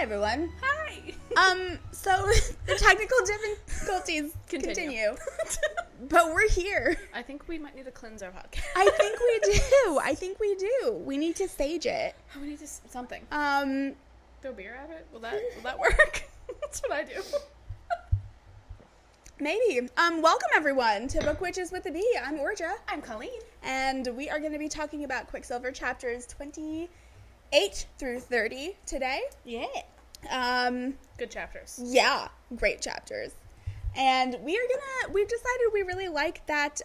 everyone. Hi. So the technical difficulties continue. But we're here. I think we might need to cleanse our podcast. I think we do. We need to stage it. Oh, we need to something. Throw beer at it? Will that work? That's what I do. Maybe. Welcome everyone to Book Witches with a B. I'm Orja. I'm Colleen. And we are going to be talking about Quicksilver chapters 28 through 30 today. Yeah. Good chapters. Yeah, great chapters. And we've decided we really like that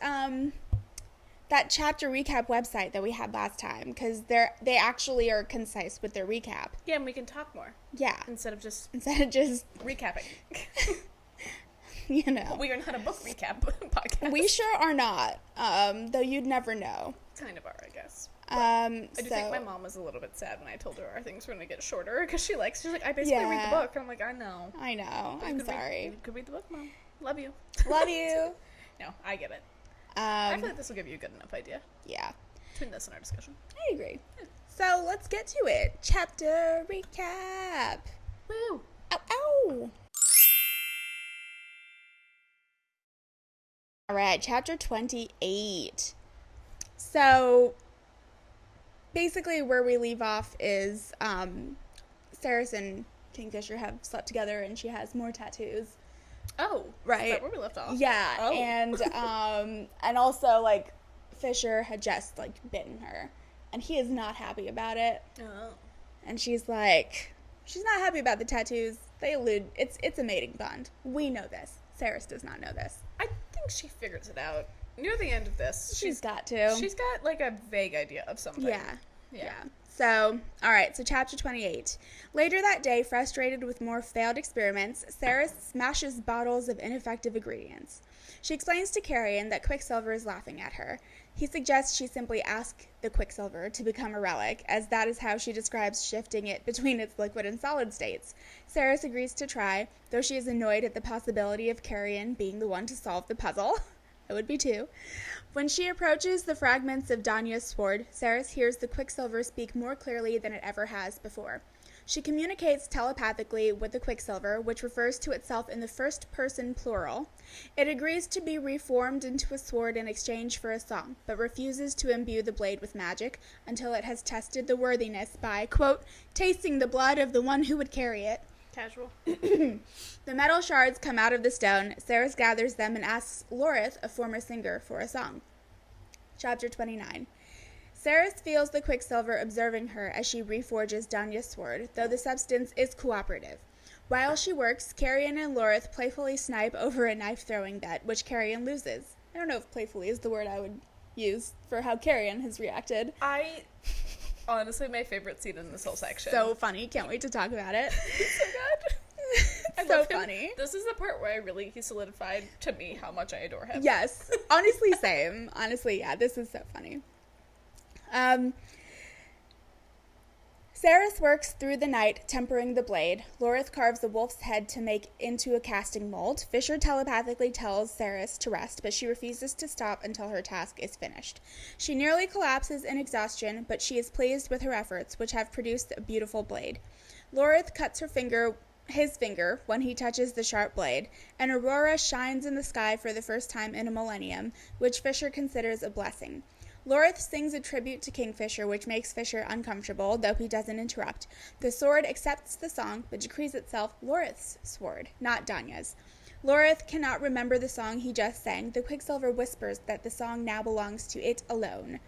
that chapter recap website that we had last time, because they actually are concise with their recap. Yeah, and we can talk more. Yeah. Instead of just recapping. You know. We are not a book recap podcast. We sure are not. Though you'd never know. Kind of are, I guess. I do so, think my mom was a little bit sad when I told her our things were going to get shorter, because she's like, I basically read the book. And I'm like, I know. I'm sorry. You could read the book, Mom. Love you. Love you. No, I get it. I feel like this will give you a good enough idea. Yeah. Between this and our discussion. I agree. Yeah. So let's get to it. Chapter recap. Woo. Ow, ow. All right, chapter 28. So basically where we leave off is Ceres and Kingfisher have slept together and she has more tattoos. Oh, right. Is that where we left off? Yeah. Oh. And also like Fisher had just like bitten her and he is not happy about it. Oh. And she's not happy about the tattoos. They allude it's a mating bond. We know this. Ceres does not know this. I think she figures it out. Near the end of this, she's got to. She's got like a vague idea of something. Yeah. So, all right. So, chapter 28. Later that day, frustrated with more failed experiments, Ceres smashes bottles of ineffective ingredients. She explains to Carrion that Quicksilver is laughing at her. He suggests she simply ask the Quicksilver to become a relic, as that is how she describes shifting it between its liquid and solid states. Ceres agrees to try, though she is annoyed at the possibility of Carrion being the one to solve the puzzle. I would be too. When she approaches the fragments of Danya's sword, Ceres hears the Quicksilver speak more clearly than it ever has before. She communicates telepathically with the Quicksilver, which refers to itself in the first person plural. It agrees to be reformed into a sword in exchange for a song, but refuses to imbue the blade with magic until it has tested the worthiness by, quote, tasting the blood of the one who would carry it. Casual. The metal shards come out of the stone. Ceres gathers them and asks Lorith, a former singer, for a song. Chapter 29. Ceres feels the Quicksilver observing her as she reforges Danya's sword, though the substance is cooperative. While she works, Carrion and Lorith playfully snipe over a knife-throwing bet, which Carrion loses. I don't know if playfully is the word I would use for how Carrion has reacted. Honestly, my favorite scene in this whole section. So funny. Can't wait to talk about it. It's so good. It's so funny. This is the part where he solidified to me how much I adore him. Yes. Honestly, same. Honestly, yeah. This is so funny. Ceres works through the night, tempering the blade. Lorith carves a wolf's head to make into a casting mold. Fisher telepathically tells Ceres to rest, but she refuses to stop until her task is finished. She nearly collapses in exhaustion, but she is pleased with her efforts, which have produced a beautiful blade. Lorith cuts his finger when he touches the sharp blade. An aurora shines in the sky for the first time in a millennium, which Fisher considers a blessing. Lorith sings a tribute to Kingfisher, which makes Fisher uncomfortable, though he doesn't interrupt. The sword accepts the song, but decrees itself Lorith's sword, not Danya's. Lorith cannot remember the song he just sang. The Quicksilver whispers that the song now belongs to it alone.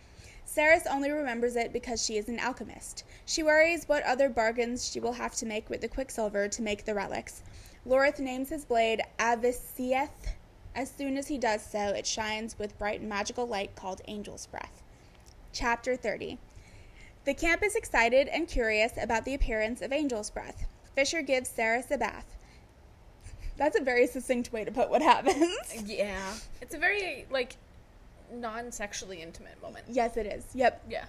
Ceres only remembers it because she is an alchemist. She worries what other bargains she will have to make with the Quicksilver to make the relics. Lorith names his blade Avicieth. As soon as he does so, it shines with bright and magical light called Angel's Breath. Chapter 30. The camp is excited and curious about the appearance of Angel's Breath. Fisher gives Ceres a bath. That's a very succinct way to put what happens. Yeah. It's a very, non-sexually intimate moment. Yes, it is. Yep. Yeah.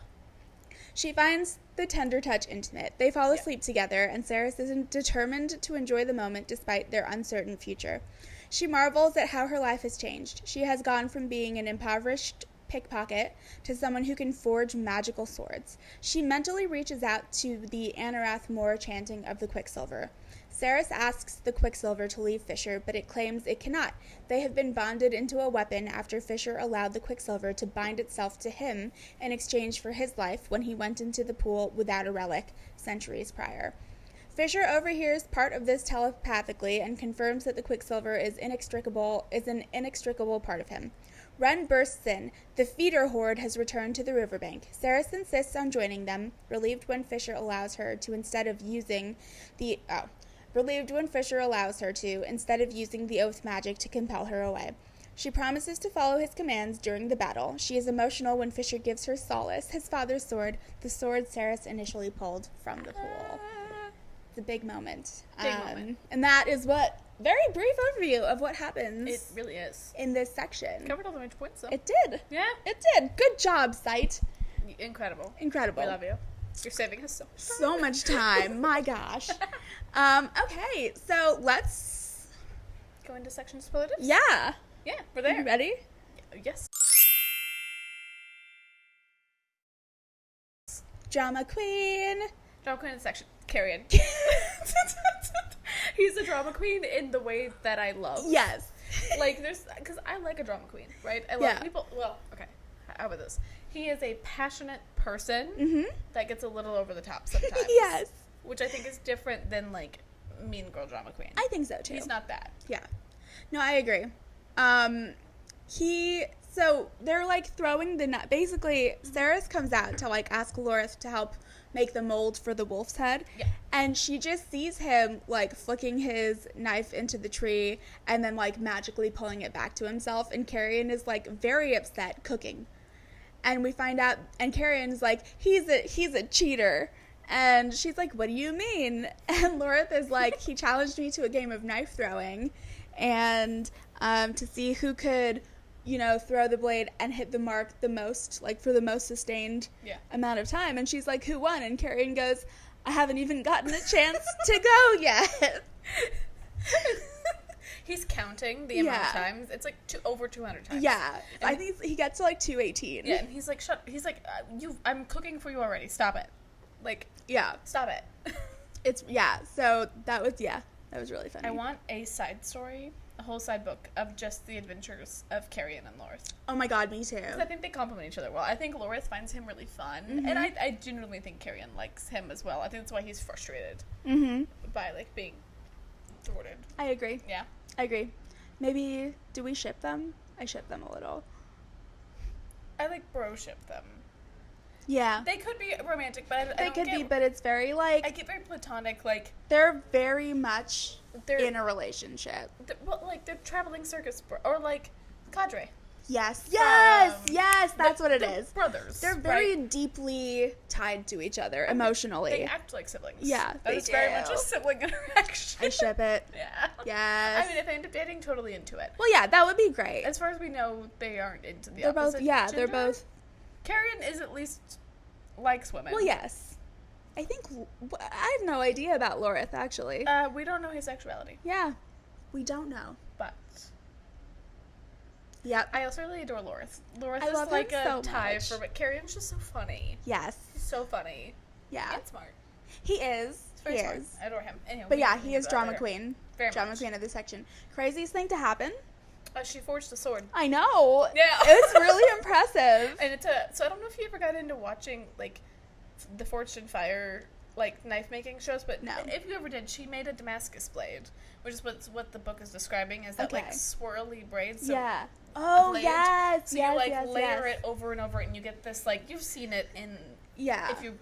She finds the tender touch intimate. They fall asleep together, and Ceres is determined to enjoy the moment despite their uncertain future. She marvels at how her life has changed. She has gone from being an impoverished pickpocket to someone who can forge magical swords. She mentally reaches out to the Anarath Moor chanting of the Quicksilver. Ceres asks the Quicksilver to leave Fisher, but it claims it cannot. They have been bonded into a weapon after Fisher allowed the Quicksilver to bind itself to him in exchange for his life when he went into the pool without a relic centuries prior. Fisher overhears part of this telepathically and confirms that the Quicksilver is an inextricable part of him. Ren bursts in. The feeder horde has returned to the riverbank. Ceres insists on joining them, relieved when Fisher allows her to instead of using the oath magic to compel her away. She promises to follow his commands during the battle. She is emotional when Fisher gives her Solace, his father's sword, the sword Ceres initially pulled from the pool. It's a big moment. And that is very brief overview of what happens. It really is. In this section. Covered all the major points, though. It did. Yeah. It did. Good job, Site. Incredible. We love you. You're saving us so much time. My gosh. Okay, so let's go into section superlatives? Yeah. Yeah, we're there. You ready? Yes. Drama queen. Drama queen in section. Carrion. He's a drama queen in the way that I love. Yes. Like, because I like a drama queen, right? I love people. Well, okay. How about this? He is a passionate person that gets a little over the top sometimes. Yes. Which I think is different than, like, mean girl drama queen. I think so, too. He's not that. Yeah. No, I agree. So they're, like, throwing the nut. Basically, Ceres comes out to, like, ask Lorith to help make the mold for the wolf's head. Yeah. And she just sees him, like, flicking his knife into the tree and then, like, magically pulling it back to himself. And Carrion is, like, very upset cooking. And we find out, and Carrion's like, he's a cheater. And she's like, what do you mean? And Lorith is like, he challenged me to a game of knife throwing and to see who could, throw the blade and hit the mark the most, like, for the most sustained amount of time. And she's like, who won? And Carrion goes, I haven't even gotten a chance to go yet. He's counting the amount of times. It's like over 200 times. Yeah. And I think he gets to, like, 218. Yeah, and he's like, he's like, I'm cooking for you already. Stop it. Like, stop it. So that was really funny. I want a side story, a whole side book of just the adventures of Carrion and Lorith. Oh my god, me too. Because I think they complement each other well. I think Lorith finds him really fun, and I genuinely think Carrion likes him as well. I think that's why he's frustrated by, like, being thwarted. I agree. Yeah. I agree. Maybe, do we ship them? I ship them a little. I, like, bro ship them. Yeah. They could be romantic, but I could be, but it's very, like... I get very platonic, like... They're very much in a relationship. They're traveling circus... Or, like, cadre. Yes, that's what it is. Brothers. They're very deeply tied to each other emotionally. They act like siblings. Yeah, they do. Very much a sibling interaction. I ship it. Yeah. Yes. I mean, if they end up dating, totally into it. Well, yeah, that would be great. As far as we know, they aren't into the they're opposite both. Yeah, gender. they're both. Carrion is at least likes women. Well, yes. I think I have no idea about Lorith, actually. We don't know his sexuality. Yeah, we don't know. But yep. I also really adore Lorith. Lorith is like a so tie much. but Carrion's just so funny. Yes. He's so funny. Yeah. And smart. He is. He's very smart. I adore him. Anyway, but yeah, he is drama later. queen. Very drama much. queen of the section. Craziest thing to happen. She forged a sword. I know. Yeah. It was really impressive. And so I don't know if you ever got into watching, like, the Forged in Fire, like, knife making shows, but if you ever did, she made a Damascus blade, which is what the book is describing as that like swirly braid. So yeah. Oh, blade. yes. So you like layer it over and over, and you get this, like, you've seen it in if you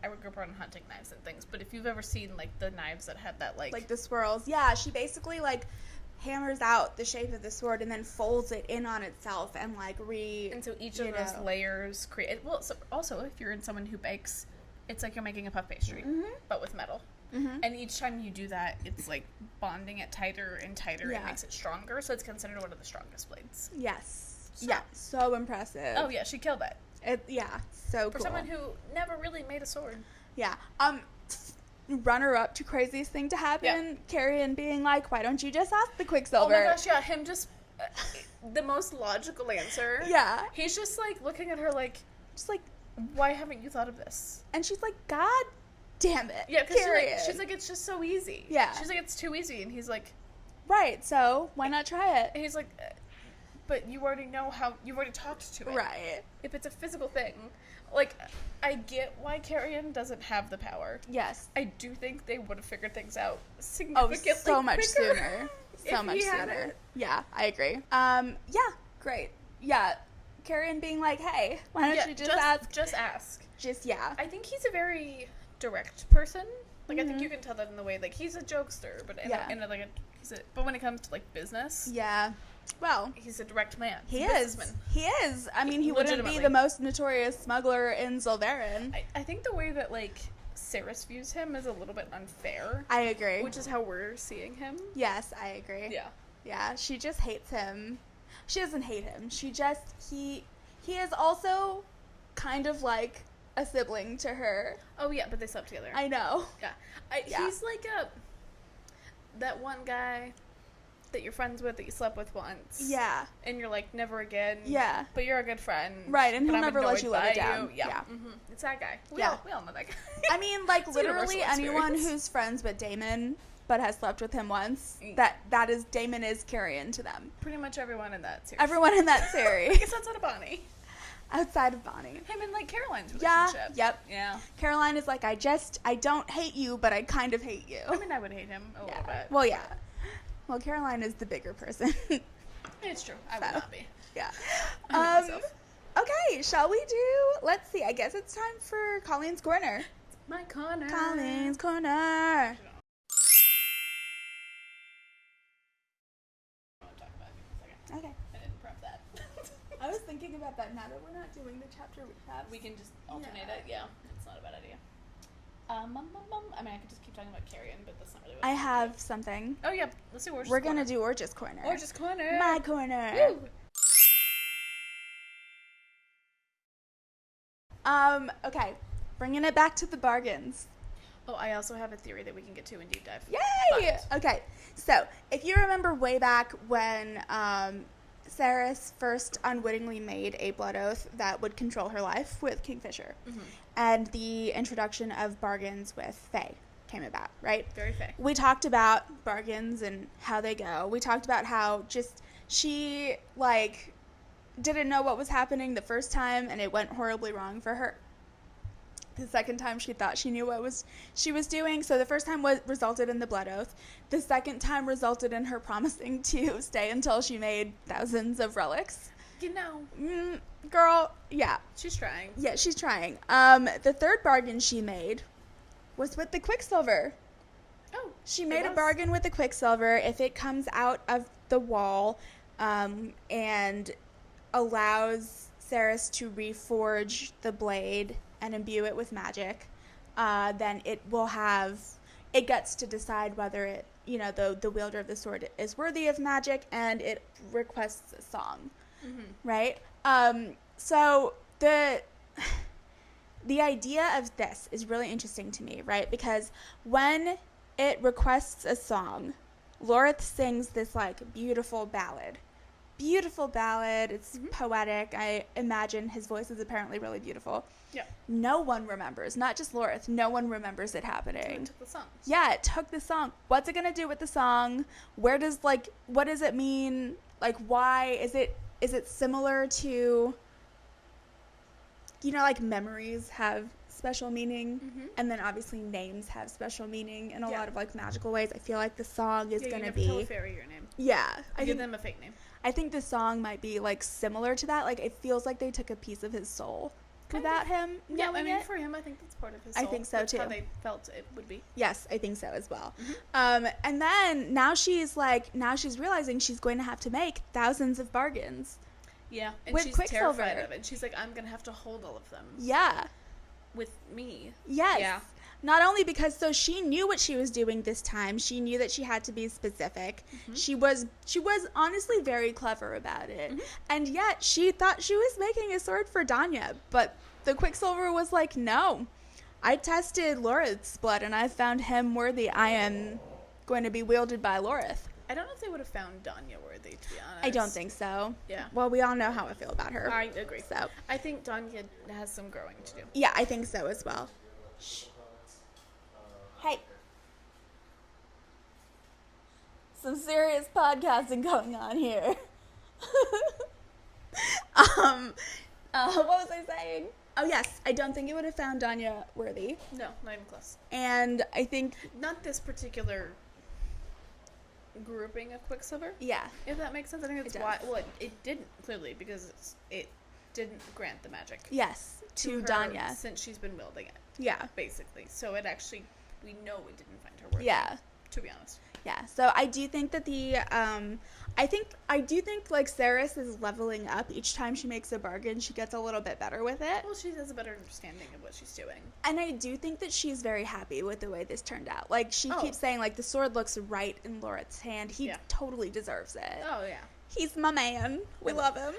I would grew up around hunting knives and things, but if you've ever seen, like, the knives that have that, like the swirls, yeah, she basically, like, hammers out the shape of the sword and then folds it in on itself and, like, and so each of those layers create, well, so also if you're someone who bakes, it's like you're making a puff pastry, but with metal. And each time you do that, it's like bonding it tighter and tighter and makes it stronger, so it's considered one of the strongest blades. Yes. So impressive. Oh yeah, she killed it. So cool. For someone who never really made a sword. Yeah. Runner-up to craziest thing to happen, Carrion being like, why don't you just ask the Quicksilver? Oh my gosh, yeah, him just the most logical answer. Yeah. He's just, like, looking at her like, Just like, why haven't you thought of this? and she's like, God damn it. Yeah, because period. she's like, it's just so easy. Yeah. She's like, it's too easy. And he's like, right, so why not try it? and he's like, but you already know how, you've already talked to it. Right. If it's a physical thing, like, I get why Carrion doesn't have the power. Yes. I do think they would have figured things out Oh, significantly so much quicker sooner. if So much he had sooner. it. Yeah, I agree. Yeah, great. Yeah, Carrion being like, hey, why don't you just ask? Just ask. Just, yeah. I think he's a very direct person. Like, I think you can tell that in the way, like, he's a jokester, but but when it comes to, like, business, Yeah. Well, he's a direct man. he He's a is. businessman. He is. I mean, he wouldn't be Legitimately. the most notorious smuggler in Silverin. I think the way that, like, Saris views him is a little bit unfair. I agree. Which is how we're seeing him. Yes, I agree. Yeah. Yeah, she just hates him. She doesn't hate him. She just, he is also kind of like a sibling to her. Oh, yeah, but they slept together. I know. Yeah. Yeah. He's like that one guy that you're friends with that you slept with once. Yeah. And you're like, never again. Yeah. But you're a good friend. Right, and but he'll I'm never let annoyed you let it by down. you. Yeah. Yeah. Mm-hmm. It's that guy. We Yeah. all know that guy. I mean, like, It's a literally universal anyone experience. who's friends with Damon but has slept with him once, that is, Damon is Carrion to them. Pretty much everyone in that series. Everyone in that I series. guess outside of Bonnie. Outside of Bonnie. Him and, like, Caroline's Yeah, relationship. yep. Yeah. Caroline is like, I don't hate you, but I kind of hate you. I mean, I would hate him a little bit. Well, yeah. Well, Caroline is the bigger person. It's true. I would not be. Yeah. I know myself. Okay, shall we do, let's see, I guess it's time for Colleen's Corner. My corner. Colleen's Corner. Okay. I didn't prep that. I was thinking about that now that we're not doing the chapter recap. We can just alternate it. Yeah, it's not a bad idea. I mean, I could just keep talking about Carrion, but that's not really what I have something. Oh, yeah. Let's do Orge's We're Corner. gonna do Orge's Corner. Orge's Corner. My corner. Woo! Okay. Bringing it back to the bargains. Oh, I also have a theory that we can get to in deep dive. Yay! But- Okay, so if you remember way back when Saris first unwittingly made a blood oath that would control her life with Kingfisher, and the introduction of bargains with Faye came about, right? Very fair. We talked about bargains and how they go. We talked about how just she, like, didn't know what was happening the first time and it went horribly wrong for her. The second time she thought she knew what she was doing. So the first time resulted in the blood oath. The second time resulted in her promising to stay until she made thousands of relics. You know. Girl, yeah. She's trying. Yeah, she's trying. The third bargain she made was with the Quicksilver. Oh. She made a bargain with the Quicksilver. If it comes out of the wall and allows Saris to reforge the blade and imbue it with magic, then it gets to decide whether it, the wielder of the sword is worthy of magic, and it requests a song, right? So the idea of this is really interesting to me, right? Because when it requests a song, Lorith sings this, like, beautiful ballad. It's poetic. I imagine his voice is apparently really beautiful. Yeah. No one remembers, not just Lorith, no one remembers it happening. It took the song. Yeah, it took the song. What's it going to do with the song? What does it mean? Like, why is it similar to, like, memories have special meaning, and then obviously names have special meaning in a lot of, like, magical ways. I feel like the song is going to be, tell a fairy your name. Yeah, I give them a fake name. I think the song might be, like, similar to that. Like, it feels like they took a piece of his soul without him knowing I mean, it. for him, I think that's part of his soul. I think so, That's too. how they felt it would be. Yes, I think so as well. And then now she's realizing she's going to have to make thousands of bargains. Yeah, and with she's Quicksilver. terrified of it. She's like, I'm going to have to hold all of them. Yeah. With me. Yes. Yeah. Not only because, so she knew what she was doing this time. She knew that she had to be specific. She was honestly very clever about it. And yet she thought she was making a sword for Danya. But the Quicksilver was like, no. I tested Lorith's blood and I found him worthy. I am going to be wielded by Lorith. I don't know if they would have found Danya worthy, to be honest. I don't think so. Yeah. Well, we all know how I feel about her. I agree. So I think Danya has some growing to do. yeah, I think so as well. Shh. Hey. Some serious podcasting going on here. What was I saying? Oh, yes. I don't think it would have found Danya worthy. No, not even close. And I think... Not this particular grouping of Quicksilver. Yeah. If that makes sense. I think that's It why... does. Well, it didn't, clearly, because it didn't grant the magic. Yes. To her Danya. Since she's been wielding it. Yeah. Basically. So it actually... We know it didn't find her worthy. Yeah. To be honest. Yeah. So I do think that I do think like Ceres is leveling up each time she makes a bargain. She gets a little bit better with it. Well, she has a better understanding of what she's doing. And I do think that she's very happy with the way this turned out. Like, she keeps saying, like, the sword looks right in Loret's hand. He totally deserves it. Oh, yeah. He's my man. We love him.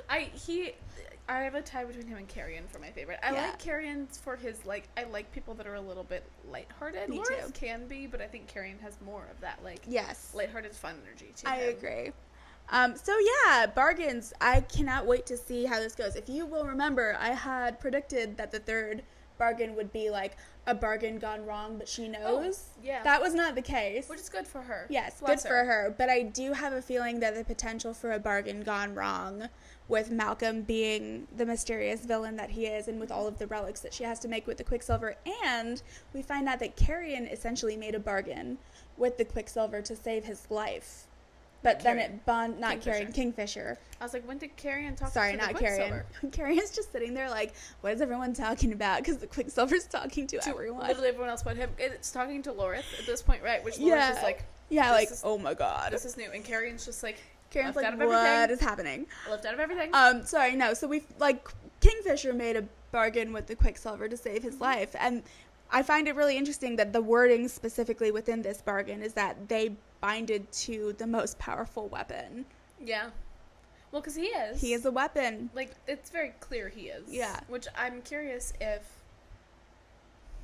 I have a tie between him and Carrion for my favorite. I like Carrion for his, like, I like people that are a little bit lighthearted. Me Loret's too. Can be, but I think Carrion has more of that, like, yes, lighthearted, fun energy to I him. agree. So yeah, bargains. I cannot wait to see how this goes. If you will remember, I had predicted that the third bargain would be like a bargain gone wrong, but she knows. Oh, yeah. That was not the case. Which is good for her. Yes, Bless good for her. But I do have a feeling that the potential for a bargain gone wrong, with Malcolm being the mysterious villain that he is, and with all of the relics that she has to make with the Quicksilver, and we find out that Carrion essentially made a bargain with the Quicksilver to save his life. But then it not Carrion, Kingfisher. I was like, when did Carrion talk Sorry, to the not Quicksilver? Carrion. Carrion's just sitting there like, what is everyone talking about? Because the Quicksilver's talking to everyone. Literally everyone else but him. It's talking to Loreth at this point, right? Which Loreth is like... Yeah, like, oh my god. This is new. And Carrion's just like... Carrion's like, what is happening? Left out of everything. Sorry, no. So Kingfisher made a bargain with the Quicksilver to save his life. And I find it really interesting that the wording specifically within this bargain is that they binded to the most powerful weapon. Yeah. Well, because he is. He is a weapon. Like, it's very clear he is. Yeah. Which I'm curious if,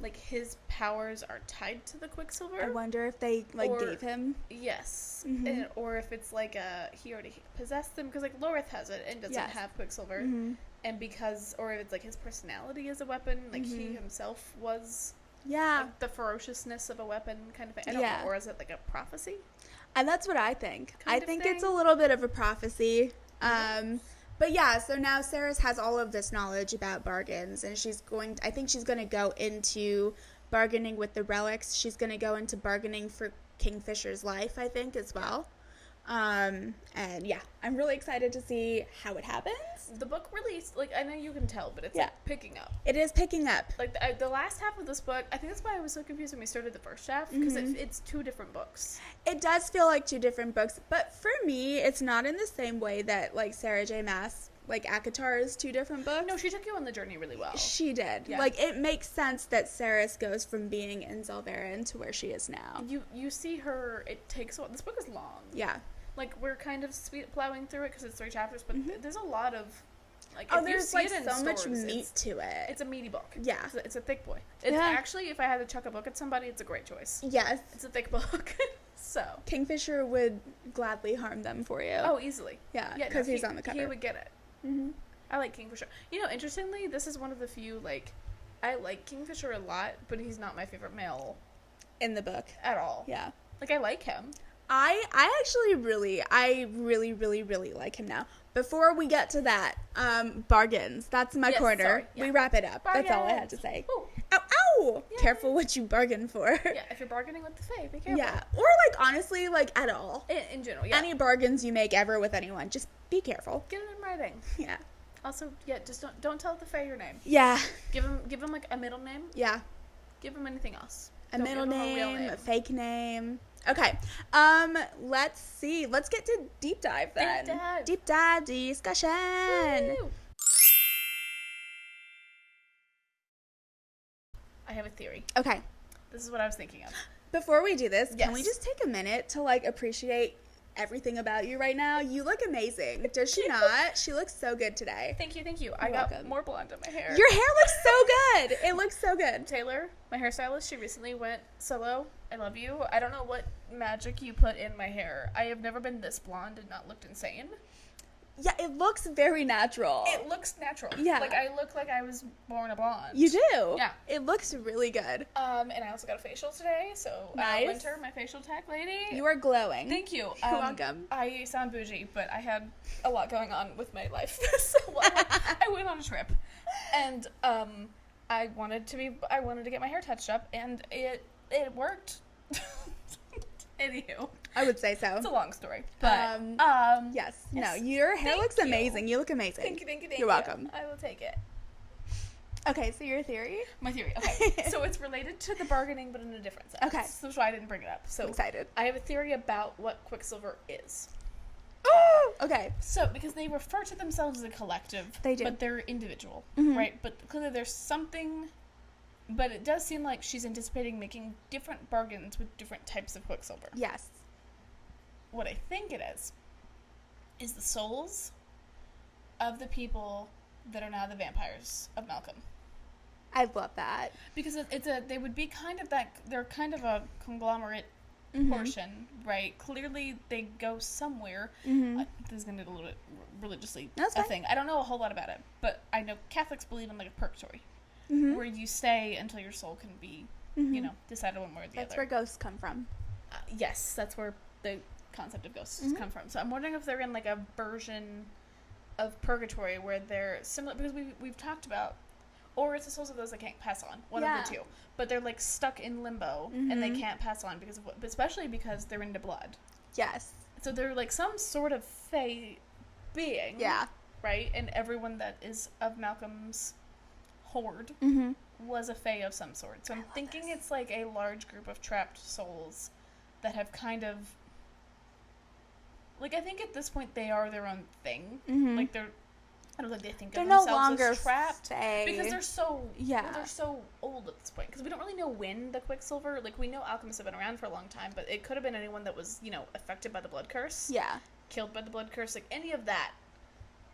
like, his powers are tied to the Quicksilver. I wonder if they, gave him. Yes. Mm-hmm. Or if it's like he already possessed them. Because, like, Loreth has it and doesn't have Quicksilver. Mm-hmm. And or if it's, like, his personality is a weapon. Like, he himself was... Yeah. Like the ferociousness of a weapon kind of thing. I don't know. Or is it like a prophecy? And that's what I think. I think it's a little bit of a prophecy. But yeah, so now Ceres has all of this knowledge about bargains, and I think she's going to go into bargaining with the relics. She's going to go into bargaining for Kingfisher's life, I think, as well. And yeah, I'm really excited to see how it happens. The book released, like, I know you can tell, but it's like picking up. It is picking up. Like, the last half of this book, I think that's why I was so confused when we started the first half, because it's two different books. It does feel like two different books, but for me, it's not in the same way that, like, Sarah J. Maas, like, ACOTAR is two different books. No, she took you on the journey really well. She did. Yeah. Like, it makes sense that Ceres goes from being in Zelvarin to where she is now. You see her, it takes, this book is long. Yeah. Like, we're kind of plowing through it because it's 3 chapters, but there's a lot of, like, there's, like, so much meat to it. It's a meaty book. Yeah. It's a thick boy. It's actually, if I had to chuck a book at somebody, it's a great choice. Yes. It's a thick book. So. Kingfisher would gladly harm them for you. Oh, easily. Yeah, because he's on the cover. He would get it. Mm-hmm. I like Kingfisher. You know, interestingly, this is one of the few, like, I like Kingfisher a lot, but he's not my favorite male. In the book. At all. Yeah. Like, I like him. I actually really like him now. Before we get to that, bargains. That's my corner. Sorry, yeah. We wrap it up. Bargains. That's all I had to say. Ooh. Ow, ow! Yeah. Careful what you bargain for. Yeah, if you're bargaining with the Fae, be careful. Yeah, or, like, honestly, like, at all. In general, yeah. Any bargains you make ever with anyone, just be careful. Get it in writing. Yeah. Also, just don't tell the Fae your name. Yeah. Give him like, a middle name. Yeah. Give him anything else. A middle name, a fake name. Okay. Let's see. Let's get to deep dive then. Deep dive discussion. Woo! I have a theory. Okay. This is what I was thinking of. Before we do this, can we just take a minute to, like, appreciate everything about you right now? You look amazing. Does she not? She looks so good today. Thank you. I got more blonde in my hair. Your hair looks so good. It looks so good. Taylor, my hairstylist, she recently went solo I love you. I don't know what magic you put in my hair. I have never been this blonde and not looked insane. Yeah, it looks very natural. It looks natural. Yeah. Like, I look like I was born a blonde. You do? Yeah. It looks really good. And I also got a facial today, so nice. Winter, my facial tech lady. You are glowing. Thank you. You're welcome. I sound bougie, but I had a lot going on with my life. So I went on a trip. And I wanted to get my hair touched up, and it worked. Anywho. I would say so. It's a long story. But yes. No, your hair looks amazing. You look amazing. Thank you. You're welcome. I will take it. Okay, so your theory? My theory. Okay. So it's related to the bargaining, but in a different sense. Okay. So that's why I didn't bring it up. So I'm excited. I have a theory about what Quicksilver is. Oh, okay. So, because they refer to themselves as a collective. They do. But they're individual, mm-hmm. right? But clearly there's something... But it does seem like she's anticipating making different bargains with different types of Quicksilver. Yes. What I think it is the souls of the people that are now the vampires of Malcolm. I love that. Because they would be kind of that, they're kind of a conglomerate mm-hmm. portion, right? Clearly they go somewhere. Mm-hmm. This is going to get a little bit religiously That's a fine. thing. I don't know a whole lot about it, but I know Catholics believe in like a purgatory, mm-hmm. where you stay until your soul can be, mm-hmm. decided one way or the That's other. where ghosts come from. Yes, that's where the concept of ghosts mm-hmm. come from. So I'm wondering if they're in like a version of purgatory where they're similar, because we've talked about, or it's the souls of those that can't pass on, one of the two, but they're like stuck in limbo mm-hmm. and they can't pass on because of what, especially because they're into blood. Yes. So they're like some sort of fey being. Yeah. Right? And everyone that is of Malcolm's horde mm-hmm. was a fey of some sort. So I'm thinking it's like a large group of trapped souls that have kind of, like, I think at this point they are their own thing. Mm-hmm. Like I don't think they think they're of no themselves longer as trapped fey. because they're so they're so old at this point. Because we don't really know when the Quicksilver, like, we know alchemists have been around for a long time, but it could have been anyone that was affected by the blood curse, killed by the blood curse, like any of that.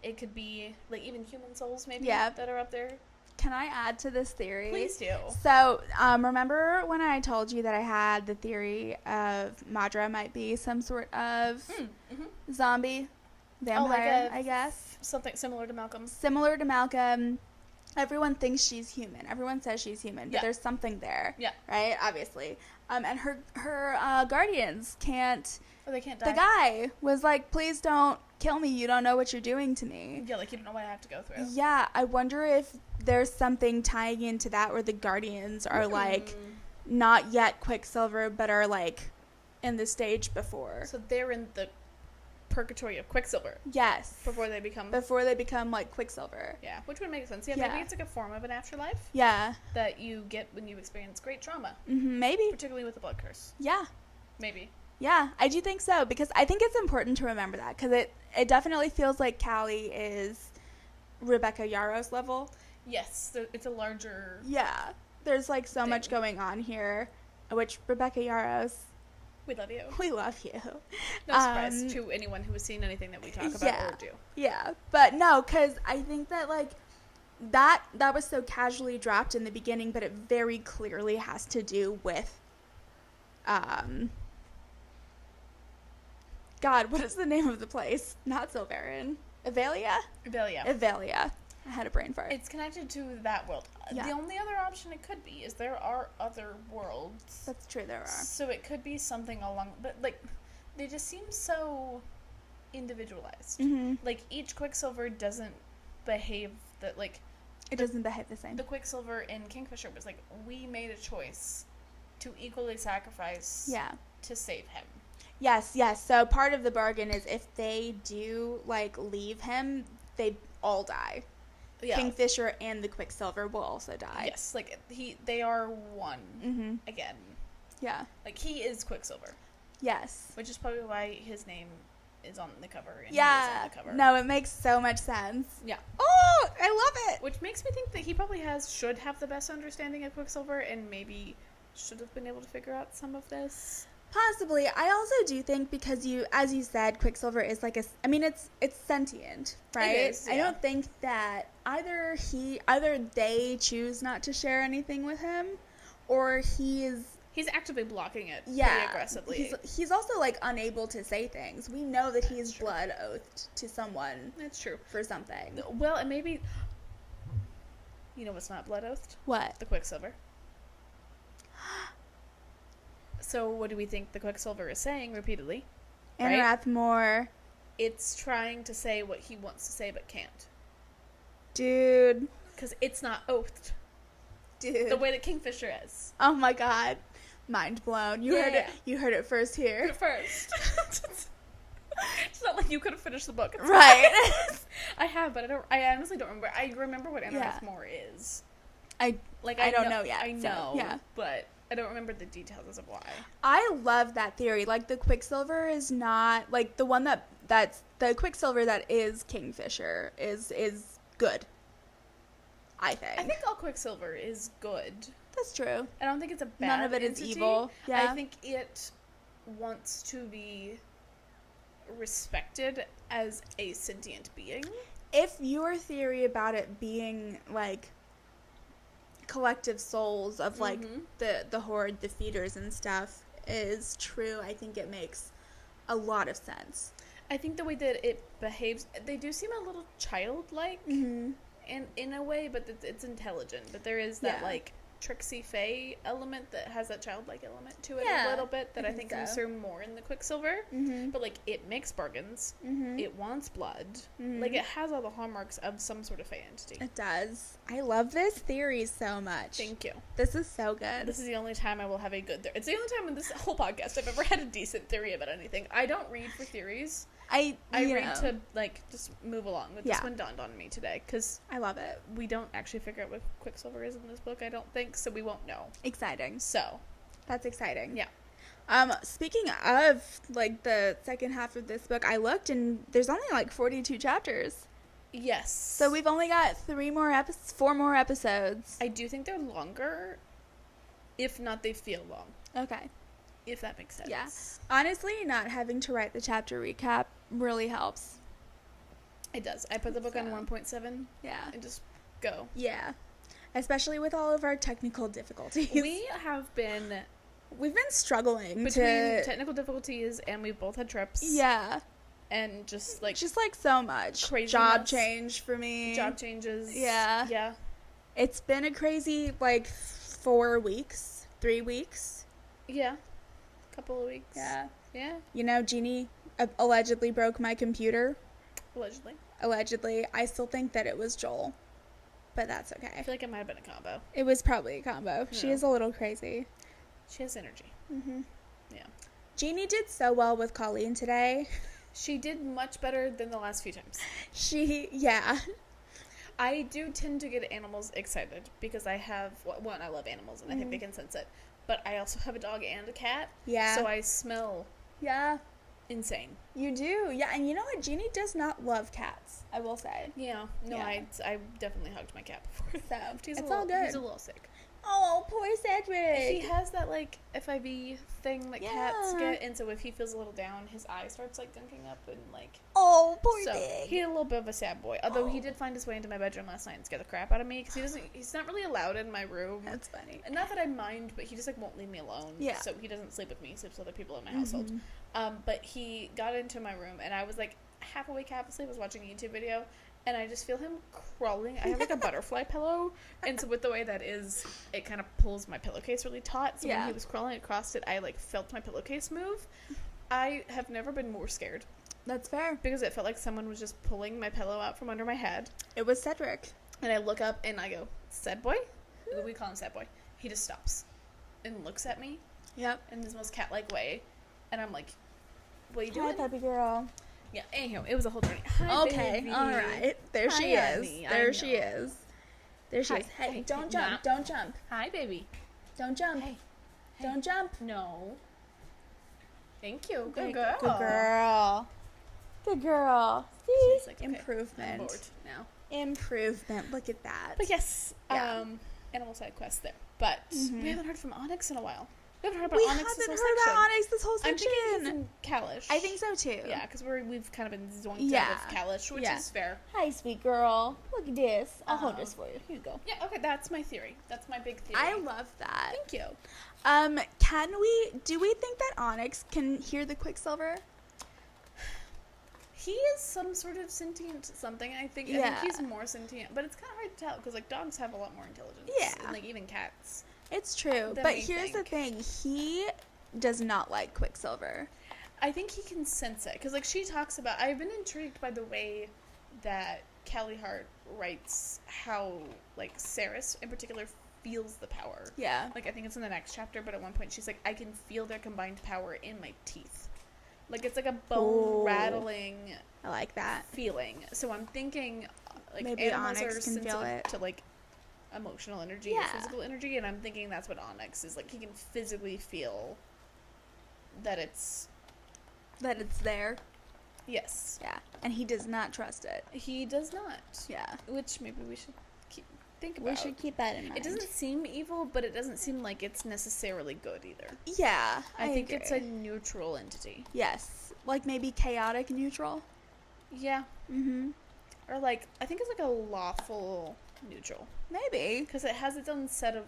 It could be like even human souls maybe that are up there. Can I add to this theory? Please do. So, remember when I told you that I had the theory of Madra might be some sort of mm-hmm. zombie vampire, like I guess? Something similar to Malcolm. Similar to Malcolm. Everyone thinks she's human. Everyone says she's human, but there's something there. Yeah. Right? Obviously. And her guardians can't... Oh, they can't die. The guy was like, please don't kill me. You don't know what you're doing to me. Yeah, like, you don't know what I have to go through. Yeah, I wonder if there's something tying into that where the guardians are, like, not yet Quicksilver, but are, like, in the stage before. So they're in the purgatory of Quicksilver. Yes. Before they become, like, Quicksilver. Yeah, which would make sense. Yeah, maybe it's like a form of an afterlife. Yeah. That you get when you experience great trauma. Mm-hmm, maybe. Particularly with the blood curse. Yeah. Maybe. Yeah, I do think so, because I think it's important to remember that, because it definitely feels like Callie is Rebecca Yarrow's level. Yes, it's a larger... Yeah, there's, like, so much going on here, which Rebecca Yarrow's... We love you. We love you. No surprise to anyone who has seen anything that we talk about or do. Yeah, but no, because I think that, like, that was so casually dropped in the beginning, but it very clearly has to do with, God, what is the name of the place? Not Silverin. Avelia. I had a brain fart. It's connected to that world. Yeah. The only other option it could be is there are other worlds. That's true, there are. So it could be something along... But, like, they just seem so individualized. Mm-hmm. Like, each Quicksilver doesn't behave that, like... It doesn't behave the same. The Quicksilver in Kingfisher was like, we made a choice to equally sacrifice to save him. Yes. So part of the bargain is if they do, like, leave him, they all die. Yeah. Kingfisher and the Quicksilver will also die. Yes, like, they are one again. Yeah. Like, he is Quicksilver. Yes. Which is probably why his name is on the cover. And yeah. He is on the cover. No, it makes so much sense. Yeah. Oh, I love it. Which makes me think that he probably should have the best understanding of Quicksilver and maybe should have been able to figure out some of this. Possibly. I also do think because as you said, Quicksilver is like it's sentient, right? It is, yeah. I don't think that either they choose not to share anything with him, or he is He's actively blocking it pretty Yeah. aggressively. He's also, like, unable to say things. We know that he's blood oathed to someone. That's true. For something. Well, and maybe... You know what's not blood oathed? What? The Quicksilver. So what do we think the Quicksilver is saying repeatedly? Interact more. It's trying to say what he wants to say but can't. Dude. Because it's not oathed. Dude. The way that Kingfisher is. Oh my god. Mind blown. You heard it. You heard it first here. At first. It's not like you could have finished the book. Right. I have, but I honestly don't remember. I remember what Interact More is. I don't know yet. I know. So, yeah. But I don't remember the details as of why. I love that theory. Like, the Quicksilver is not, like, the one that's the Quicksilver that is Kingfisher is good. I think. I think all Quicksilver is good. That's true. I don't think it's a bad None of it entity. is evil. Yeah. I think it wants to be respected as a sentient being. If your theory about it being, like, collective souls of, like, the horde, the feeders and stuff is true, I think it makes a lot of sense. I think the way that it behaves, they do seem a little childlike in a way, but it's intelligent. But there is that, like, tricksy fae element that has that childlike element to it a little bit that I think comes through more in the Quicksilver. But, like, it makes bargains. It wants blood. Like, it has all the hallmarks of some sort of fae entity. It does. I love this theory so much. Thank you. This is so good. This is the only time I will have a good theory. It's the only time in this whole podcast I've ever had a decent theory about anything. I don't read for theories. I read to, like, just move along. But this one dawned on me today, because I love it. we don't actually figure out what Quicksilver is in this book, I don't think, so we won't know. Exciting. So. That's exciting. Yeah. Speaking of, like, the second half of this book, I looked, and there's only, like, 42 chapters. Yes. So we've only got 4 more episodes. I do think they're longer. If not, they feel long. Okay. If that makes sense. Yeah. Honestly, not having to write the chapter recap really helps. It does. I put the book on 1.7. Yeah. And just go. Yeah. Especially with all of our technical difficulties. We've been struggling between technical difficulties, and we've both had trips. Yeah. And just like so much. Crazy job change for me. Job changes. Yeah. Yeah. It's been a crazy, like, 4 weeks. 3 weeks. Yeah. Couple of weeks. Yeah. Yeah. You know, Jeannie allegedly broke my computer. Allegedly. I still think that it was Joel. But that's okay. I feel like it might have been a combo. It was probably a combo. Yeah. She is a little crazy. She has energy. Yeah. Jeannie did so well with Colleen today. She did much better than the last few times. I do tend to get animals excited because I have, one, I love animals and I think they can sense it. But I also have a dog and a cat. Yeah. So I smell insane. You do. Yeah. And you know what? Jeannie does not love cats, I will say. Yeah. No, I definitely hugged my cat before. So it's all good. He's a little sick. Oh, poor Cedric. He has that, like, FIV thing that cats get, and so if he feels a little down, his eye starts, like, gunking up, and, like... Oh, poor thing. He's a little bit of a sad boy. Although he did find his way into my bedroom last night and scare the crap out of me, because he's not really allowed in my room. That's funny. And not that I mind, but he just, like, won't leave me alone. Yeah. So he doesn't sleep with me, he sleeps with other people in my household. But he got into my room, and I was, like, half awake, half asleep, I was watching a YouTube video, and I just feel him crawling. I have, like, a butterfly pillow, and so with the way that is, it kind of pulls my pillowcase really taut, so when he was crawling across it, I, like, felt my pillowcase move. I have never been more scared. That's fair. Because it felt like someone was just pulling my pillow out from under my head. It was Cedric. And I look up, and I go, Ced boy? We call him Ced boy. He just stops and looks at me. Yep. In this most cat-like way, and I'm like, what are you doing? Hi, puppy girl. Yeah, anyhow, it was a whole journey. Hi, baby. All right. There she is. There she is. There she is. Hey, don't jump. Don't jump. Hi, baby. Don't jump. Hey. Don't jump. No. Thank you. Good girl. Good girl. Good girl. See? Like, okay, improvement. I'm bored now. Improvement. Look at that. But yes, animal side quest there. But we haven't heard from Onyx in a while. We haven't heard about We Onyx haven't this whole heard section. about Onyx this whole I'm section. thinking he's in Kalish. I think so too. Yeah, because we've kind of been zoinked out of Kalish, which is fair. Hi, sweet girl. Look at this. I'll hold this for you. Here you go. Yeah, okay, that's my theory. That's my big theory. I love that. Thank you. Do we think that Onyx can hear the Quicksilver? He is some sort of sentient something. I think he's more sentient, but it's kind of hard to tell because like dogs have a lot more intelligence. Yeah, and, like even cats. It's true, but here's the thing: he does not like Quicksilver. I think he can sense it because like she talks about. I've been intrigued by the way that Callie Hart writes how like Ceres in particular feels the power. Yeah, like I think it's in the next chapter, but at one point she's like, I can feel their combined power in my teeth. Like, it's like a bone-rattling I like that feeling. So I'm thinking, like, maybe animals Onyx are can feel sensitive it to, like, emotional energy or physical energy, and I'm thinking that's what Onyx is. Like, he can physically feel that it's there. Yes. Yeah, and he does not trust it. He does not. Yeah. Which maybe we should think about. We should keep that in mind. It doesn't seem evil, but it doesn't seem like it's necessarily good either. Yeah, I think it's a neutral entity. Yes, like maybe chaotic neutral. Yeah. Mm-hmm. Or like, I think it's like a lawful neutral. Maybe. Because it has its own set of,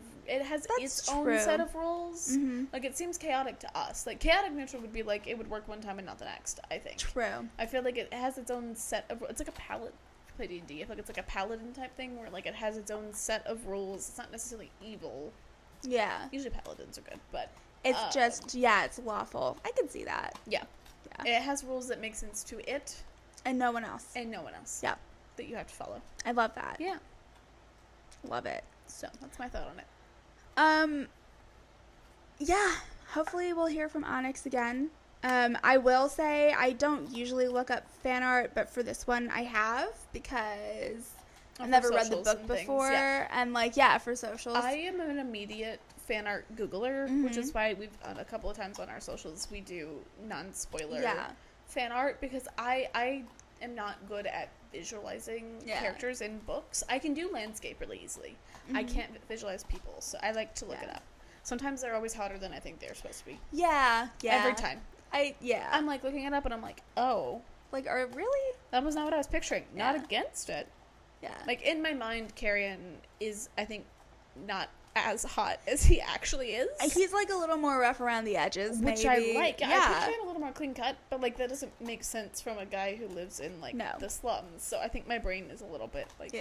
own set of rules. Mm-hmm. Like, it seems chaotic to us. Like, chaotic neutral would be like, it would work one time and not the next, I think. True. I feel like it has its own set of, it's like a palette. Play D&D. I feel like it's like a paladin type thing where like it has its own set of rules. It's not necessarily evil. Yeah. Usually paladins are good, but it's just it's lawful. I can see that. Yeah. It has rules that make sense to it and no one else. Yeah. That you have to follow. I love that. Yeah. Love it. So that's my thought on it. Yeah. Hopefully we'll hear from Onyx again. I will say I don't usually look up fan art, but for this one I have because I've never read the book before. And for socials. I am an immediate fan art Googler, which is why we've done a couple of times on our socials we do non-spoiler fan art because I am not good at visualizing characters in books. I can do landscape really easily. I can't visualize people, so I like to look it up. Sometimes they're always hotter than I think they're supposed to be. Yeah. Every time. I'm like looking it up and I'm like, oh. Like, really? That was not what I was picturing. Not against it. Yeah. Like, in my mind, Carrion is, I think, not as hot as he actually is. He's, like, a little more rough around the edges, which maybe. I like. Yeah. I picture him a little more clean cut, but, like, that doesn't make sense from a guy who lives in, like, the slums. So I think my brain is a little bit, like,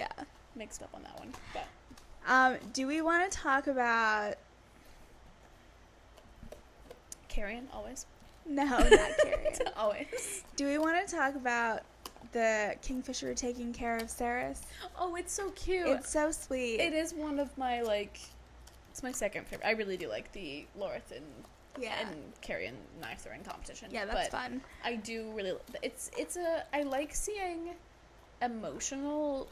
mixed up on that one. But do we want to talk about... Carrion, always? No, not Carrion. Always. Do we want to talk about the Kingfisher taking care of Ceres? Oh, it's so cute. It's so sweet. It is one of my, like, it's my second favorite. I really do like the Lorith and Carrion knife throwing competition. Yeah, that's fun. I do really, I like seeing emotional,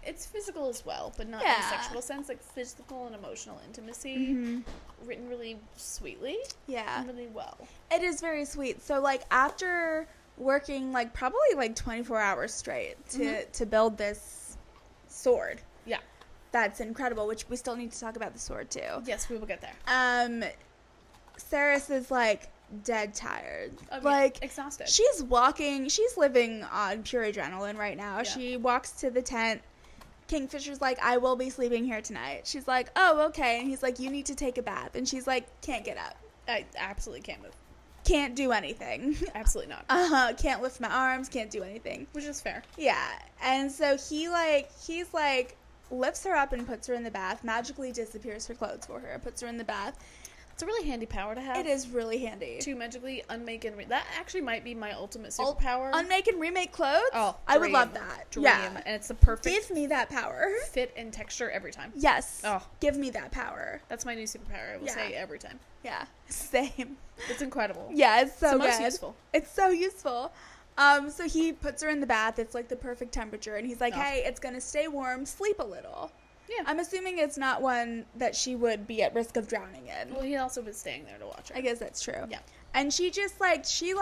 it's physical as well, but not in a sexual sense, like physical and emotional intimacy written really sweetly. Yeah. And really well. It is very sweet. So, like, after working, like, probably, like, 24 hours straight to build this sword. Yeah. That's incredible, which we still need to talk about the sword, too. Yes, we will get there. Ceres is, like, dead tired. Like, exhausted. She's living on pure adrenaline right now. Yeah. She walks to the tent. Kingfisher's like, I will be sleeping here tonight. She's like, oh, okay. And he's like, you need to take a bath. And she's like, can't get up. I absolutely can't move. Can't do anything. Absolutely not. Can't lift my arms, can't do anything. Which is fair. Yeah. And so he's like, lifts her up and puts her in the bath, magically disappears her clothes for her, puts her in the bath. It's a really handy power to have. It is really handy. To magically unmake and that actually might be my ultimate superpower. Unmake and remake clothes? Oh, I would love that. Dream. Yeah. And it's the perfect... Give me that power. Fit and texture every time. Yes. Oh. Give me that power. That's my new superpower, I will say every time. Yeah. Same. It's incredible. Yeah, it's so good. It's most useful. It's so useful. So he puts her in the bath. It's like the perfect temperature. And he's like, hey, it's going to stay warm. Sleep a little. Yeah. I'm assuming it's not one that she would be at risk of drowning in. Well, he also was staying there to watch her. I guess that's true. Yeah. And she just, she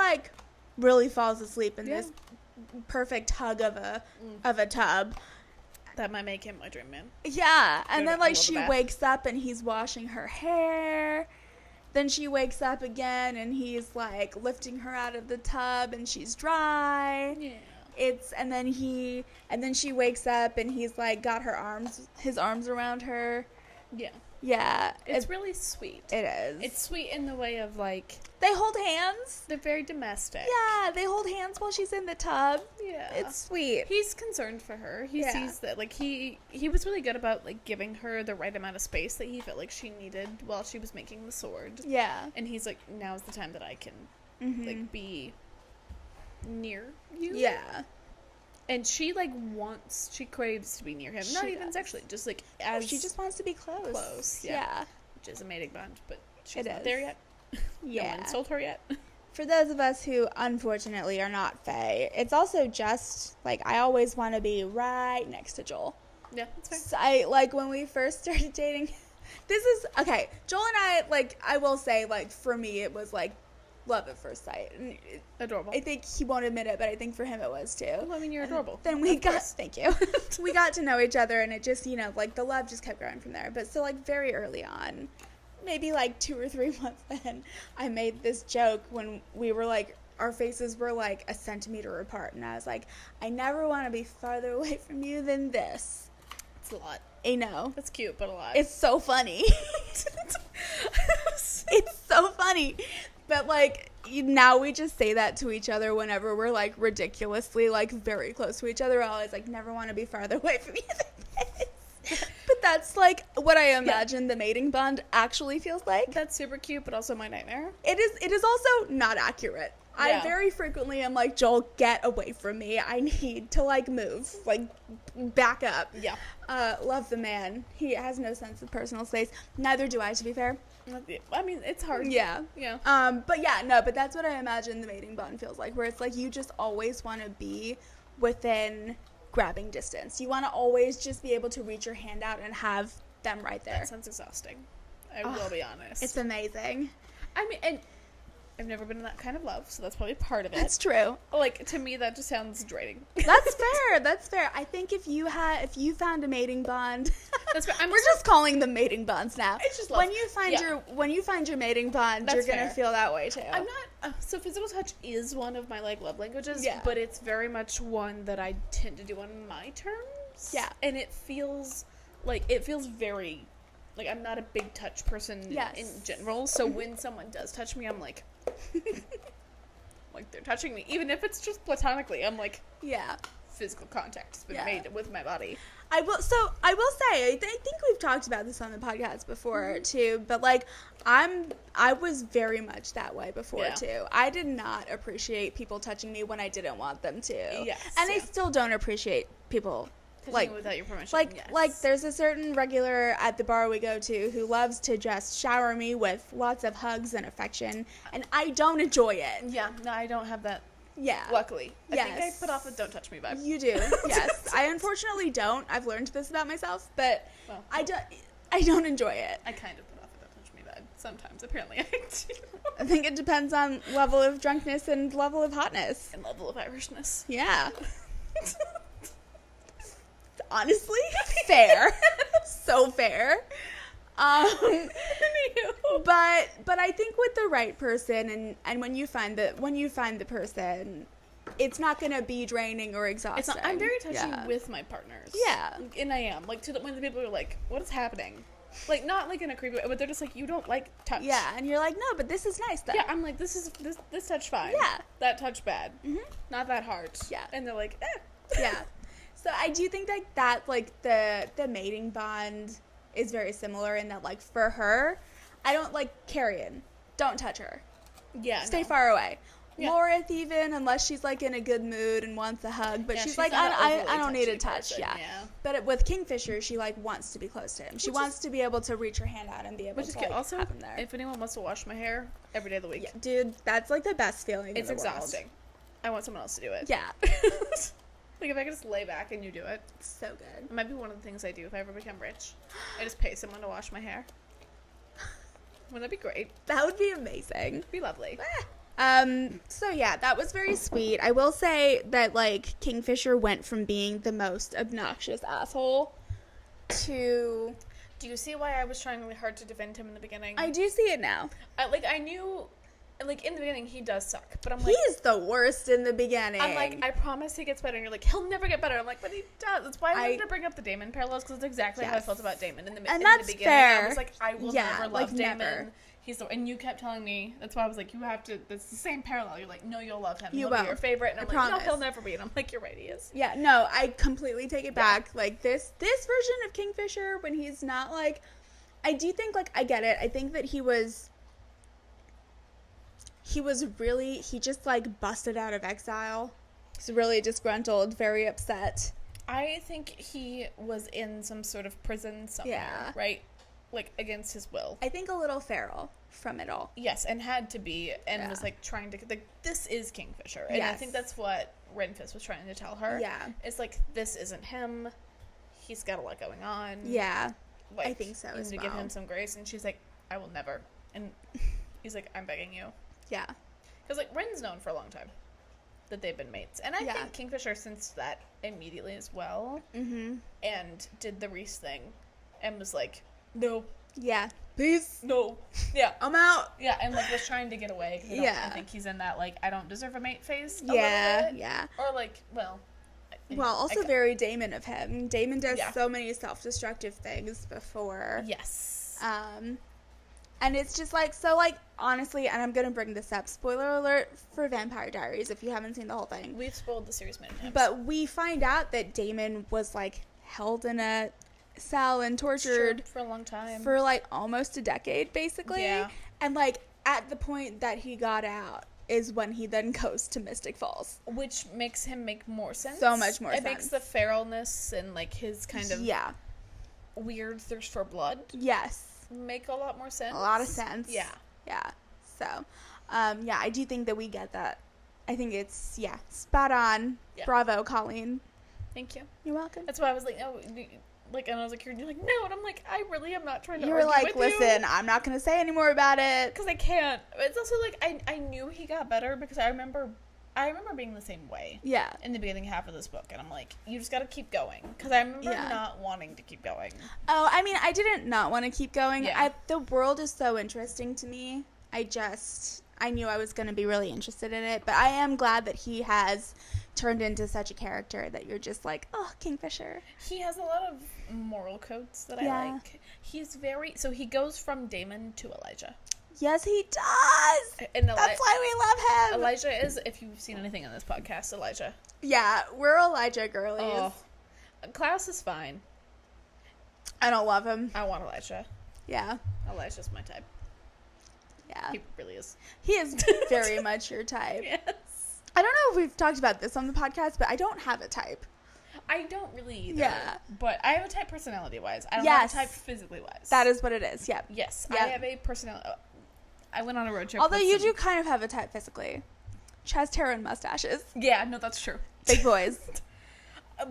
really falls asleep in this perfect hug of a tub. That might make him my dream man. Yeah, and then, like, she bath. wakes up and he's washing her hair. Then she wakes up again and he's, like, lifting her out of the tub and she's dry. Yeah. And then she wakes up and he's, like, got his arms around her. Yeah. Yeah. It's really sweet. It is. It's sweet in the way of, like... They hold hands. They're very domestic. Yeah, they hold hands while she's in the tub. Yeah. It's sweet. He's concerned for her. He sees that, like, he was really good about, like, giving her the right amount of space that he felt like she needed while she was making the sword. Yeah. And he's like, now's the time that I can, like, be near you. Yeah. And she, like, she craves to be near him. Not even sexually, just, like, as... she just wants to be close. Close, yeah. Which is a mating bond, but she's not there yet. Yeah. No one's told her yet. For those of us who, unfortunately, are not fae, it's also just, like, I always want to be right next to Joel. Yeah, that's fair. So when we first started dating, okay, Joel and I, like, I will say, like, for me, it was, like, love at first sight. And adorable. I think he won't admit it, but I think for him it was too. Well, I mean, you're adorable. Then thank you. We got to know each other, and it just, like, the love just kept growing from there. But so, like, very early on, maybe, like, 2 or 3 months in, I made this joke when we were, like, our faces were, like, a centimeter apart. And I was like, I never want to be farther away from you than this. It's a lot. I know. That's cute, but a lot. It's so funny. It's so funny. But, like, now we just say that to each other whenever we're, like, ridiculously, like, very close to each other. We're always like, never want to be farther away from you than this. But that's, like, what I imagine the mating bond actually feels like. That's super cute, but also my nightmare. It is also not accurate. I very frequently am like, Joel, get away from me. I need to, like, move. Like, back up. Yeah. Love the man. He has no sense of personal space. Neither do I, to be fair. I mean, it's hard. Yeah. Yeah. But that's what I imagine the mating bond feels like, where it's like you just always want to be within grabbing distance. You want to always just be able to reach your hand out and have them right there. That sounds exhausting. I will be honest. It's amazing. I mean, and I've never been in that kind of love, so that's probably part of it. That's true. Like, to me, that just sounds draining. That's fair. That's fair. I think if you found a mating bond, that's fair. We're just calling them mating bonds now. It's just love. When you find your mating bond, you're gonna feel that way too. I'm not. So physical touch is one of my, like, love languages. Yeah. But it's very much one that I tend to do on my terms. Yeah. And it feels very. Like, I'm not a big touch person in general, so when someone does touch me, I'm like, like, they're touching me. Even if it's just platonically, I'm like, yeah, physical contact has been made with my body. I will say, I think we've talked about this on the podcast before, too, but, like, I was very much that way before, too. I did not appreciate people touching me when I didn't want them to. Yes. And I still don't appreciate people like, without your permission. Like there's a certain regular at the bar we go to who loves to just shower me with lots of hugs and affection, and I don't enjoy it. Yeah, no, I don't have that. Yeah. Luckily. I think I put off a don't touch me vibe. You do. Yes. I unfortunately don't. I've learned this about myself, but I don't enjoy it. I kind of put off a don't touch me vibe sometimes. Apparently I do. I think it depends on level of drunkenness and level of hotness. And level of Irishness. Yeah. Honestly, fair. So fair. But I think with the right person and when you find the person, it's not gonna be draining or exhausting. I'm very touchy with my partners. Yeah. And I am. Like, when the people are like, what is happening? Like, not like in a creepy way, but they're just like, you don't like touch. Yeah, and you're like, no, but this is nice though. Yeah, I'm like, this touch fine. Yeah. That touch bad. Mm-hmm. Not that hard. Yeah. And they're like, eh. Yeah. So I do think that like the mating bond is very similar in that, like, for her, I don't like Carrion. Don't touch her. Yeah. Stay far away. Yeah. Lorith, even, unless she's, like, in a good mood and wants a hug, but she's like, I don't need a touch. Person, yeah. But with Kingfisher, she, like, wants to be close to him. She wants to be able to reach her hand out and be able to, like, also, have him there. If anyone wants to wash my hair every day of the week. Yeah, dude, that's, like, the best feeling It's in the exhausting. World. I want someone else to do it. Yeah. Like, if I could just lay back and you do it. It's so good. It might be one of the things I do if I ever become rich. I just pay someone to wash my hair. Wouldn't that be great? That would be amazing. It'd be lovely. So yeah, that was very sweet. I will say that, like, Kingfisher went from being the most obnoxious asshole to... Do you see why I was trying really hard to defend him in the beginning? I do see it now. I knew, like, in the beginning he does suck, but I'm like... He's the worst in the beginning. I'm like, I promise he gets better, and you're like, he'll never get better. I'm like, but he does. That's why I wanted to bring up the Damon parallels, because that's exactly how I felt about Damon in the beginning. Fair. I was like, I will never love Damon. Never. And you kept telling me, that's why I was like, you have to, that's the same parallel. You're like, no, you'll love him. He'll be your favorite. And I'm like, no, he'll never be. And I'm like, you're right, he is. Yeah, no, I completely take it back. Like, this version of Kingfisher, when he's not, like, I do think, like, I get it. I think that he just, like, busted out of exile. He's really disgruntled, very upset. I think he was in some sort of prison somewhere, right? Like, against his will. I think a little feral from it all. Yes, and had to be, and was, like, trying to, like, this is Kingfisher. And I think that's what Renfist was trying to tell her. Yeah. It's like, this isn't him. He's got a lot going on. Yeah. Like, I think so as well. You need to give him some grace. And she's like, I will never. And he's like, I'm begging you. Yeah. Because, like, Ren's known for a long time that they've been mates. And I think Kingfisher sensed that immediately as well. Mm-hmm. And did the Reese thing. And was like, no. Yeah. Peace. No. Yeah. I'm out. Yeah, and, like, was trying to get away. I think he's in that, like, I don't deserve a mate phase. Yeah. Or, like, well, also very Damon of him. Damon does so many self-destructive things before. Yes. And it's just, like, so, like, honestly, and I'm going to bring this up, spoiler alert for Vampire Diaries if you haven't seen the whole thing. We've spoiled the series many times. But we find out that Damon was, like, held in a cell and tortured for a long time. For, like, almost a decade, basically. Yeah. And, like, at the point that he got out is when he then goes to Mystic Falls. Which makes him make more sense. So much more sense. It makes the feralness and, like, his kind of weird thirst for blood. Yes. Make a lot more sense. A lot of sense. Yeah. Yeah. So, I do think that we get that. I think it's, spot on. Yeah. Bravo, Colleen. Thank you. You're welcome. That's why I was like, oh, like, and I was like, you're like, no, and I'm like, I really am not trying to argue with you. You were like, listen, I'm not going to say any more about it. Because I can't. It's also like, I knew he got better because I remember being the same way. Yeah. In the beginning half of this book. And I'm like, you just got to keep going. Because I remember not wanting to keep going. Oh, I mean, I didn't not want to keep going. Yeah. The world is so interesting to me. I knew I was going to be really interested in it. But I am glad that he has turned into such a character that you're just like, oh, Kingfisher. He has a lot of moral codes that I like. He's so he goes from Damon to Elijah. Yes, he does. And that's why we love him. Elijah is, if you've seen anything on this podcast, Elijah. Yeah, we're Elijah girlies. Oh. Klaus is fine. I don't love him. I want Elijah. Yeah. Elijah's my type. Yeah. He really is. He is very much your type. Yes. I don't know if we've talked about this on the podcast, but I don't have a type. I don't really either. Yeah. But I have a type personality-wise. I don't have a type physically-wise. That is what it is. Yep. Yes. Yep. I have a personality. I went on a road trip. Although you do kind of have a type physically. Chest hair and mustaches. Yeah, no, that's true. Big boys.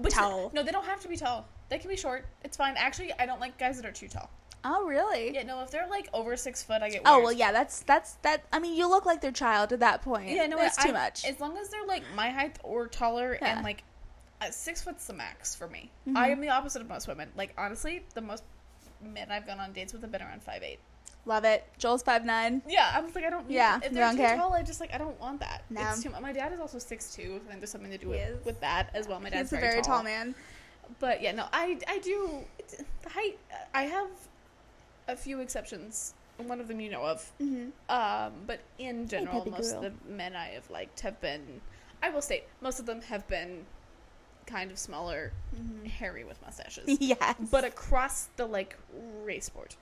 Tall. No, they don't have to be tall. They can be short. It's fine. Actually, I don't like guys that are too tall. Oh, really? Yeah, no, if they're, like, over 6 foot, I get weird. Oh, well, yeah, that's, I mean, you look like their child at that point. Yeah, no, it's too much. As long as they're, like, my height or taller and, like, 6 foot's the max for me. Mm-hmm. I am the opposite of most women. Like, honestly, the most men I've gone on dates with have been around 5'8". Love it. Joel's 5'9". Yeah, I'm like, I don't need if they're too tall, I just, like, I don't want that. No. It's too much. My dad is also 6'2". I think there's something to do with that as well. My dad's He's a very tall man. But, yeah, no, I do, the height, I have a few exceptions. One of them you know of. Mm-hmm. But in general, most of the men I have liked have been, I will state, most of them have been kind of smaller, hairy with mustaches. Yes. But across the, like, race board.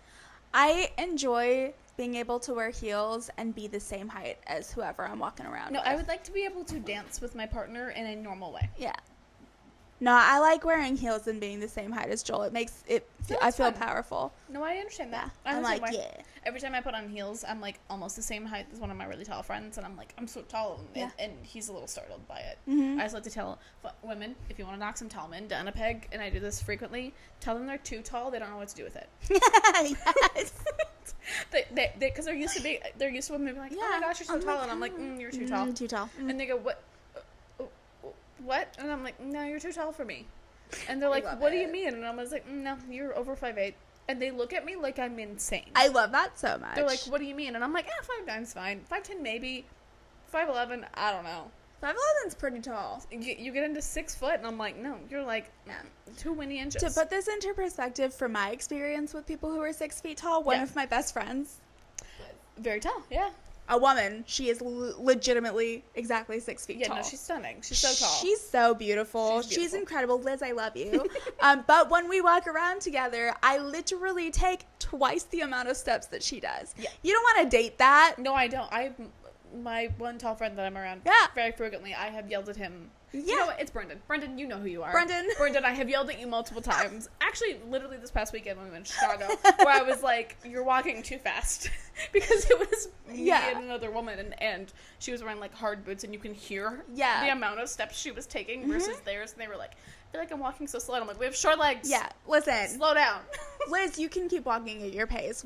I enjoy being able to wear heels and be the same height as whoever I'm walking around with. I would like to be able to dance with my partner in a normal way. Yeah. No, I like wearing heels and being the same height as Joel. It makes it, I feel powerful. No, I understand that. Yeah. I'm like, yeah. Every time I put on heels, I'm like almost the same height as one of my really tall friends, and I'm like, I'm so tall, and he's a little startled by it. Mm-hmm. I just like to tell women, if you want to knock some tall men down a peg, and I do this frequently, tell them they're too tall, they don't know what to do with it. Yes. Because they're used to women being like, oh my gosh, you're so tall, and I'm like, you're too tall. Too tall. And they go, what? And I'm like, no, you're too tall for me. And they're like, what do you mean? And I was like, no, you're over 5'8". And they look at me like I'm insane. I love that so much. They're like, what do you mean? And I'm like, 5'9's fine. 5'10 maybe. 5'11, I don't know. 5'11's pretty tall. You get into 6 foot, and I'm like, no, you're like 2 windy inches. To put this into perspective from my experience with people who are 6 feet tall, one of my best friends. Very tall, yeah. A woman. She is legitimately exactly 6 feet tall. Yeah, no, she's stunning. She's so tall. She's so beautiful. She's incredible. Liz, I love you. But when we walk around together, I literally take twice the amount of steps that she does. Yeah. You don't want to date that. No, I don't. My one tall friend that I'm around very frequently, I have yelled at him. Yeah. You know what? It's Brendan. Brendan, you know who you are. Brendan, I have yelled at you multiple times. Actually, literally this past weekend when we went to Chicago, where I was like, you're walking too fast. Because it was me and another woman, and she was wearing, like, hard boots, and you can hear the amount of steps she was taking versus theirs, and they were like, I feel like I'm walking so slow. And I'm like, we have short legs. Yeah, listen. Slow down. Liz, you can keep walking at your pace.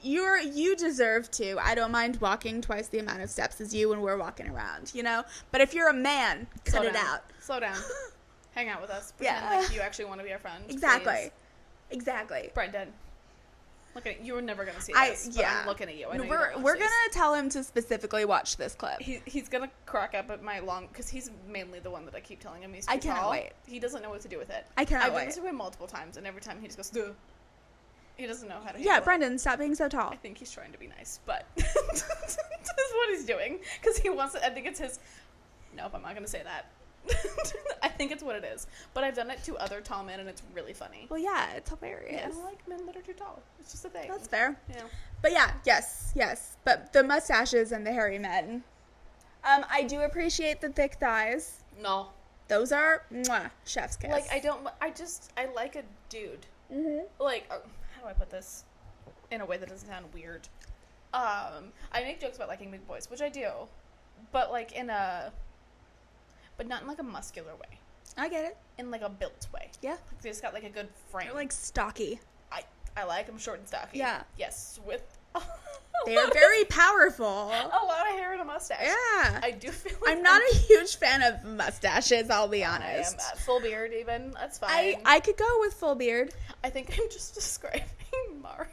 You deserve to. I don't mind walking twice the amount of steps as you when we're walking around, you know? But if you're a man, cut it out. Slow down. Hang out with us. Pretend like you actually want to be our friend. Exactly. Please. Exactly. Brendan. Look at you. Were never going to see this, but I'm looking at you. I know we're going to tell him to specifically watch this clip. He's going to crack up at my long... Because he's mainly the one that I keep telling him he's too tall. I cannot wait. He doesn't know what to do with it. I've done this to him multiple times, and every time he just goes, duh. He doesn't know how to handle Yeah, Brendan, stop being so tall. I think he's trying to be nice, but... This is what he's doing. Because he wants to... I think it's his... Nope, I'm not going to say that. I think it's what it is. But I've done it to other tall men, and it's really funny. Well, yeah, it's hilarious. Yeah, I don't like men that are too tall. It's just a thing. That's fair. Yeah. But yeah, yes. But the mustaches and the hairy men. I do appreciate the thick thighs. No. Those are, chef's kiss. Like, I like a dude. Mm-hmm. Like, how do I put this in a way that doesn't sound weird? I make jokes about liking big boys, which I do. But, like, but not in, like, a muscular way. I get it. In, like, a built way. Yeah. Like, they just got, like, a good frame. They're, like, stocky. I like them short and stocky. Yeah. Yes, with... They are very powerful. A lot of hair and a mustache. Yeah. I do feel like... I'm not a huge fan of mustaches, I'll be honest. I am. Full beard, even. That's fine. I could go with full beard. I think I'm just describing Mario.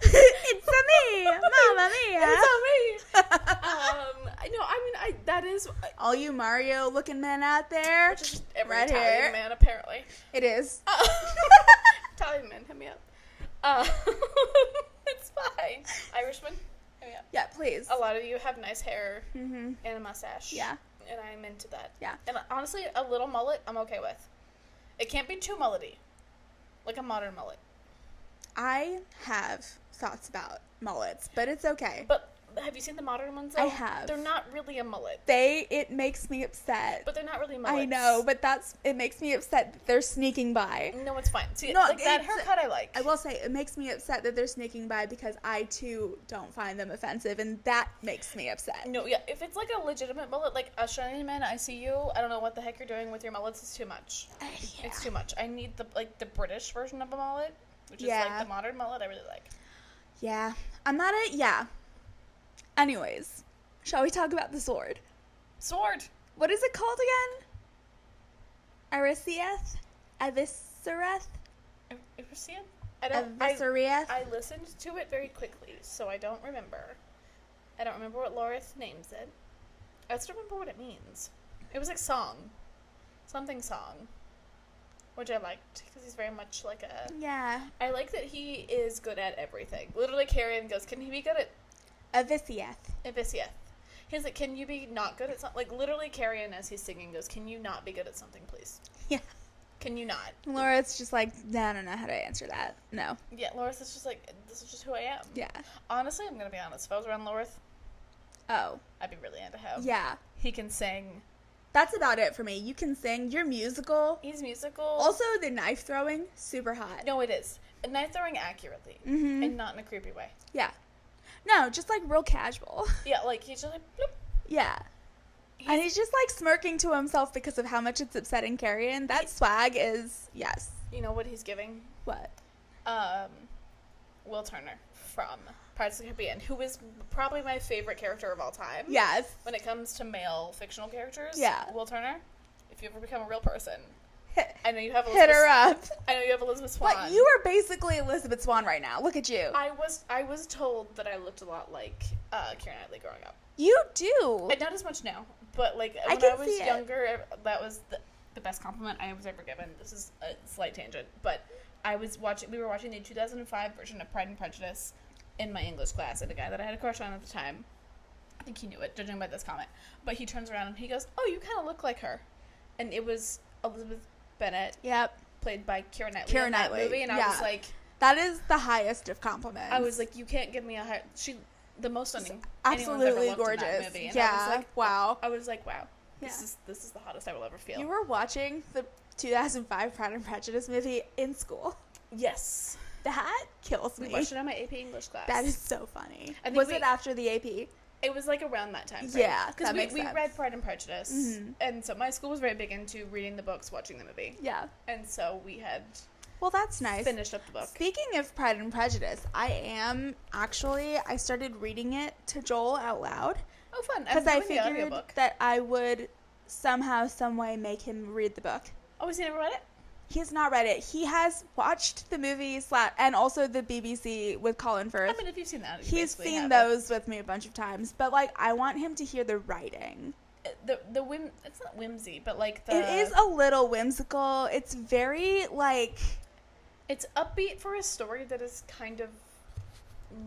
It's a me, Mamma Mia. It's a me. That is all you Mario looking men out there. Just every right Italian here. man, apparently. It is. Italian man, hit me up. It's fine. Irishman, hit me up. Yeah, please. A lot of you have nice hair and a mustache. Yeah. And I'm into that. Yeah. And honestly, a little mullet, I'm okay with. It can't be too mullety. Like a modern mullet. I have thoughts about mullets, but it's okay. But have you seen the modern ones, though? I have. They're not really a mullet. It makes me upset. But they're not really mullets. I know, but it makes me upset that they're sneaking by. No, it's fine. See, like that haircut I like. I will say, it makes me upset that they're sneaking by because I, too, don't find them offensive, and that makes me upset. No, yeah, if it's like a legitimate mullet, like Australian man, I see you, I don't know what the heck you're doing with your mullets, it's too much. Yeah. It's too much. I need the British version of a mullet, which is like the modern mullet I really like. Yeah. I'm not Anyways, shall we talk about the sword? Sword! What is it called again? Eviscereth? Eviscereth? Eviscereth? Eviscereth? I listened to it very quickly, so I don't remember. I don't remember what Lorith names it. I just don't remember what it means. It was like song. Something song. Which I liked, because he's very much like a... Yeah. I like that he is good at everything. Literally, Carrion goes, can he be good at... Eviscereth. He's like, can you be not good at something? Like, literally, Carrion, as he's singing, goes, can you not be good at something, please? Yeah. Can you not? Laura's just like, I don't know how to answer that. No. Yeah, Laura's is just like, this is just who I am. Yeah. Honestly, I'm going to be honest. If I was around Lorith, I'd be really into him. Yeah. He can sing. That's about it for me. You can sing. You're musical. He's musical. Also, the knife throwing, super hot. No, it is. Knife throwing accurately. Mm-hmm. And not in a creepy way. Yeah. No, just like real casual. Yeah, like he's just like, bloop. Yeah. And he's just like smirking to himself because of how much it's upsetting Carrion. That swag is, yes. You know what he's giving? What? Will Turner from Pirates of the Caribbean, who is probably my favorite character of all time. Yes. When it comes to male fictional characters. Yeah. Will Turner, if you ever become a real person, I know you have Hit her up. I know you have Elizabeth Swann. But you are basically Elizabeth Swann right now. Look at you. I was told that I looked a lot like Keira Knightley growing up. You do. And not as much now, but like when I was younger, that was the best compliment I was ever given. This is a slight tangent, but we were watching the 2005 version of Pride and Prejudice in my English class, and a guy that I had a crush on at the time, I think he knew it, judging by this comment, but he turns around and he goes, "Oh, you kind of look like her," and it was Elizabeth Bennet. Yep. Played by Keira Knightley in that movie, and I was like, that is the highest of compliments. I was like, you can't give me a high. The most stunning, absolutely ever gorgeous. In that movie. And yeah. I was like, wow. I was like, wow. Yeah. This is the hottest I will ever feel. You were watching the 2005 Pride and Prejudice movie in school. Yes. That kills me. We watched it on my AP English class. That is so funny. Was it after the AP? It was like around that time frame. Yeah, because we read Pride and Prejudice, and so my school was very big into reading the books, watching the movie. Yeah, and so we had. Well, that's nice. Finished up the book. Speaking of Pride and Prejudice, I started reading it to Joel out loud. Oh, fun! Because I figured that I would somehow, some way make him read the book. Oh, has he never read it? He has not read it. He has watched the movies and also the BBC with Colin Firth. I mean, if you've seen that, he's seen those with me a bunch of times. But like, I want him to hear the writing. It's not whimsy, but like it is a little whimsical. It's very like. It's upbeat for a story that is kind of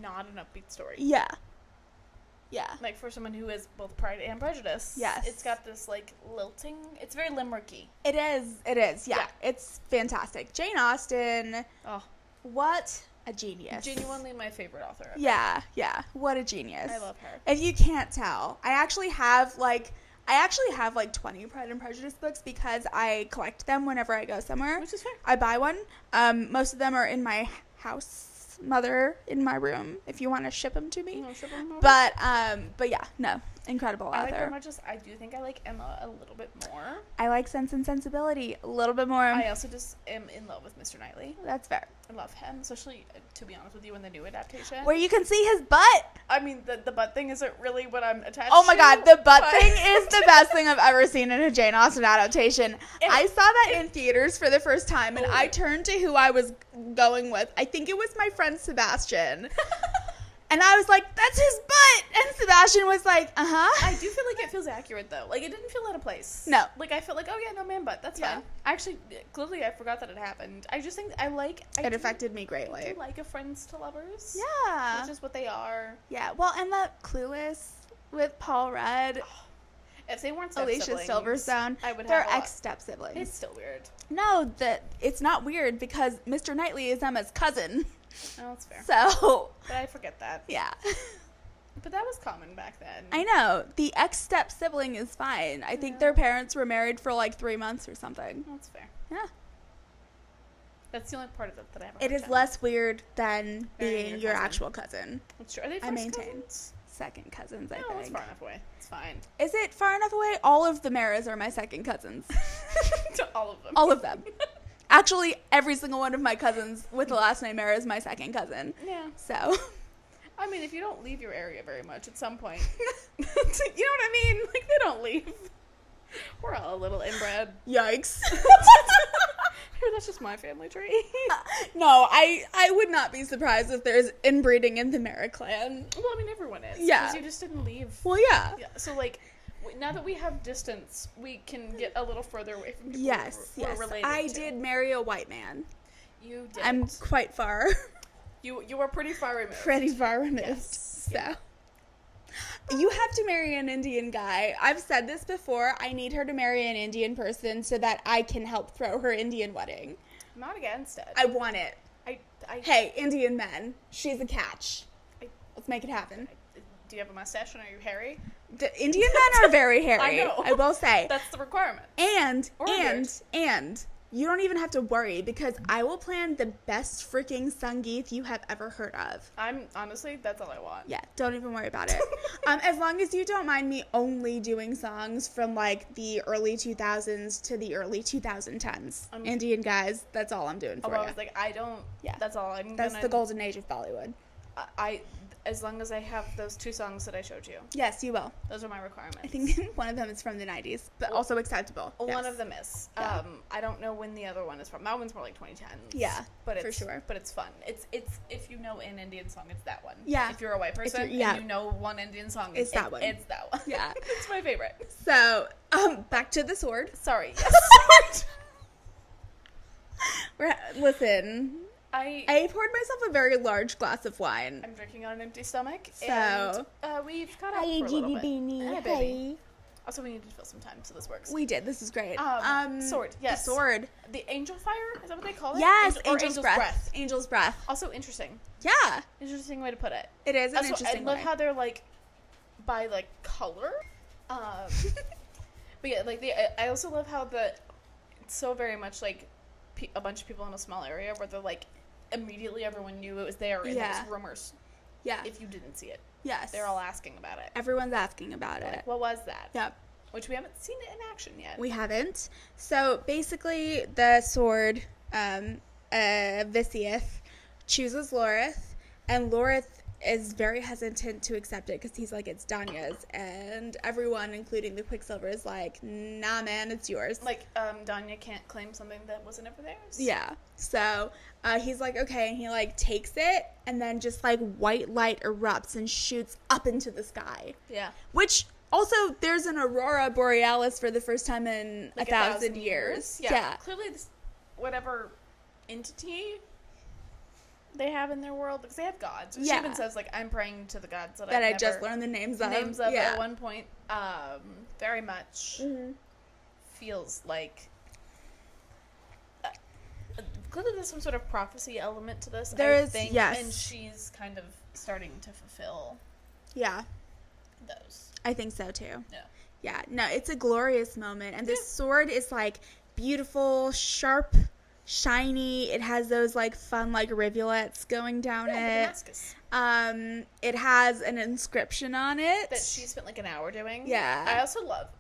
not an upbeat story. Yeah. Yeah. Like for someone who is both Pride and Prejudice. Yes. It's got this like lilting. It's very limericky. It is. Yeah. It's fantastic. Jane Austen. Oh. What a genius. Genuinely my favorite author ever. Yeah. Yeah. What a genius. I love her. If you can't tell, I actually have like 20 Pride and Prejudice books because I collect them whenever I go somewhere. Which is fair. I buy one. Most of them are in my house. Mother in my room if you want to ship them to me. Ship them over? But yeah, no, incredible author. I like her much as I do think I like Emma a little bit more. I like Sense and Sensibility a little bit more. I also just am in love with Mr. Knightley. That's fair. I love him, especially, to be honest with you, in the new adaptation. Where you can see his butt. I mean, the butt thing isn't really what I'm attached to. Oh my god, the butt thing is the best thing I've ever seen in a Jane Austen adaptation. I saw that in theaters for the first time, and I turned to who I was going with. I think it was my friend Sebastian. And I was like, that's his butt! And Sebastian was like, uh-huh. I do feel like it feels accurate, though. Like, it didn't feel out of place. No. Like, I felt like, oh, yeah, no, man butt. That's fine. Actually, clearly, I forgot that it happened. I just think it affected me greatly. I do like a friends to lovers. Yeah. Which is what they are. Yeah. Well, and that Clueless with Paul Rudd. If they weren't Alicia Silverstone, they're ex-step siblings. It's still weird. No, it's not weird because Mr. Knightley is Emma's cousin. Oh, that's fair. So. But I forget that. Yeah. But that was common back then. I know. The ex-step sibling is fine. I think their parents were married for like 3 months or something. That's fair. Yeah. That's the only part of it that I have. It is less weird than being your actual cousin. That's true. Are they first cousins? Second cousins, I think. No, it's far enough away. It's fine. Is it far enough away? All of the Maras are my second cousins. All of them. All of them. Actually, every single one of my cousins with the last name Mara is my second cousin. Yeah. So. I mean, if you don't leave your area very much at some point. You know what I mean? Like, they don't leave. We're all a little inbred. Yikes. That's just my family tree. No, I would not be surprised if there's inbreeding in the Mara clan. Well, I mean, everyone is. Yeah. Because you just didn't leave. Well, yeah. So, like, now that we have distance, we can get a little further away from people yes. we're related I to. did marry a white man. You did. I'm quite far. You were pretty far removed. Pretty far removed. Yes. So. Yeah. You have to marry an Indian guy. I've said this before. I need her to marry an Indian person so that I can help throw her Indian wedding. I'm not against it. I want it. Hey, Indian men. She's a catch. Let's make it happen. Do you have a mustache and are you hairy? The Indian men are very hairy. I know. I will say. That's the requirement. And you don't even have to worry because I will plan the best freaking Sangeet you have ever heard of. Honestly, that's all I want. Yeah, don't even worry about it. As long as you don't mind me only doing songs from like the early 2000s to the early 2010s. Indian guys, that's all I'm doing for you. I was like, I don't. Yeah, that's all I'm. That's the golden age of Bollywood. As long as I have those 2 songs that I showed you. Yes, you will. Those are my requirements. I think one of them is from the 90s, but also acceptable. One of them is. Yeah. I don't know when the other one is from. That one's more like 2010s. Yeah, but for sure. But it's fun. It's if you know an Indian song, it's that one. Yeah. If you're a white person and you know one Indian song, it's that one. It's that one. Yeah. It's my favorite. So, back to the sword. Sorry. Yes. Listen. I poured myself a very large glass of wine. I'm drinking on an empty stomach. So, and we've got out for a little bit. Hi, baby. Also, we need to fill some time, so this works. We did. This is great. Sword. Yes. The sword. The angel fire? Is that what they call it? Yes. Angel's breath. Angel's breath. Also interesting. Yeah. Interesting way to put it. It is an interesting way. I love how they're like by like color. But yeah, like I also love how it's so very much like a bunch of people in a small area where they're like immediately everyone knew it was there and there was rumors. Yeah. If you didn't see it. Yes. They're all asking about it. Everyone's asking about it. Like, what was that? Yep. Which we haven't seen it in action yet. We haven't. So basically the sword, Visieth, chooses Lorith, and Lorith is very hesitant to accept it because he's like, it's Danya's, and everyone, including the Quicksilver, is like, nah, man, it's yours. Like, Danya can't claim something that wasn't ever theirs. Yeah. So he's like, okay, and he like takes it, and then just like white light erupts and shoots up into the sky. Yeah. Which also, there's an aurora borealis for the first time in like 1,000 years. Yeah. Clearly, whatever entity they have in their world, because they have gods. She even says, like, I'm praying to the gods that I just learned the names of. At one point. Very much feels like clearly there's some sort of prophecy element to this. I think, yes. And she's kind of starting to fulfill those. I think so, too. Yeah. Yeah. No, it's a glorious moment. And this sword is, like, beautiful, sharp, shiny. It has those like fun like rivulets going down it. It has an inscription on it that she spent like an hour doing. Yeah.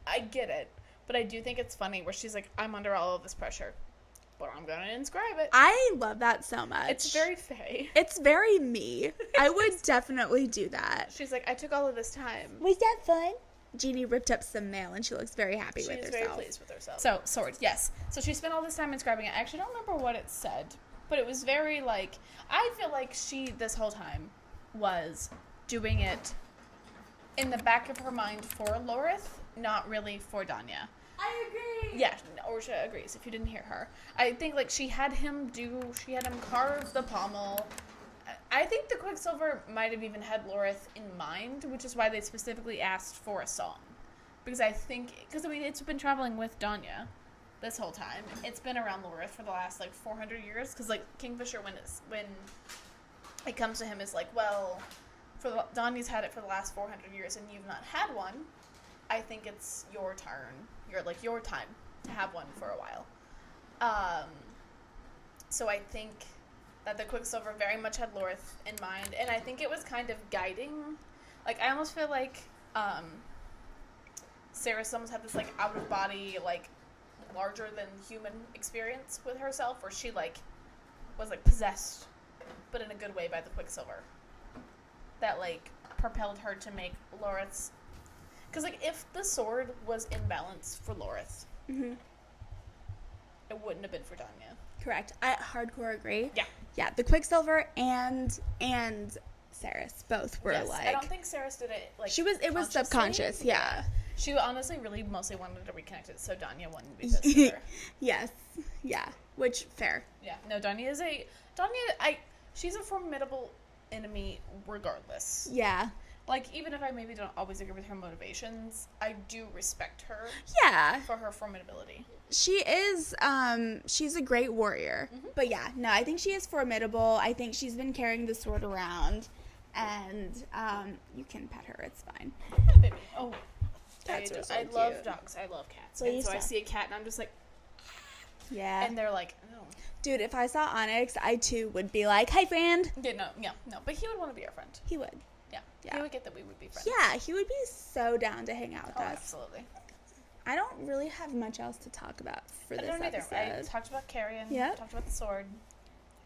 I get it, but I do think it's funny where she's like, I'm under all of this pressure, but I'm gonna inscribe it. I love that so much. It's very Faye. It's very me. I would definitely do that. She's like, I took all of this time. Was that fun? Jeannie ripped up some mail and she looks very happy with herself. She's very pleased with herself. So, swords, yes. So she spent all this time inscribing it. I actually don't remember what it said, but it was very, like, I feel like she, this whole time, was doing it in the back of her mind for Lorith, not really for Danya. I agree. Yeah, Orsha agrees, if you didn't hear her. I think, like, she had him carve the pommel. I think the Quicksilver might have even had Lorith in mind, which is why they specifically asked for a song. Because I mean, it's been traveling with Danya this whole time. It's been around Lorith for the last, like, 400 years. Because, like, Kingfisher, when it comes to him, is like, well, Danya's had it for the last 400 years and you've not had one. I think it's your turn. Your time to have one for a while. So I think that the Quicksilver very much had Lorith in mind, and I think it was kind of guiding. Like, I almost feel like Sarah almost had this, like, out-of-body, like, larger-than-human experience with herself, where she, like, was, like, possessed, but in a good way by the Quicksilver. That, like, propelled her to make Lorith's... Because, like, if the sword was in balance for Lorith, it wouldn't have been for Danya. Correct. I hardcore agree. Yeah. Yeah, the Quicksilver and Saris both were like... I don't think Saris did it, like, it was subconscious, yeah. She honestly really mostly wanted to reconnect it, so Danya wouldn't be pissed with her. Yes. Yeah. Which, fair. Yeah. No, she's a formidable enemy regardless. Yeah. Like, even if I maybe don't always agree with her motivations, I do respect her. Yeah. For her formidability. She is, she's a great warrior. Mm-hmm. But yeah, no, I think she is formidable. I think she's been carrying the sword around. And, you can pet her, it's fine. Yeah, baby. Oh. Cats are so I cute. love dogs. I love cats. And so I see a cat and I'm just like... Yeah. And they're like, oh. Dude, if I saw Onyx, I too would be like, "Hi, friend." Yeah, no. But he would want to be our friend. He would. Yeah. He would get that we would be friends. Yeah, he would be so down to hang out with us. Absolutely. I don't really have much else to talk about for this episode. I talked about Carrie and talked about the sword.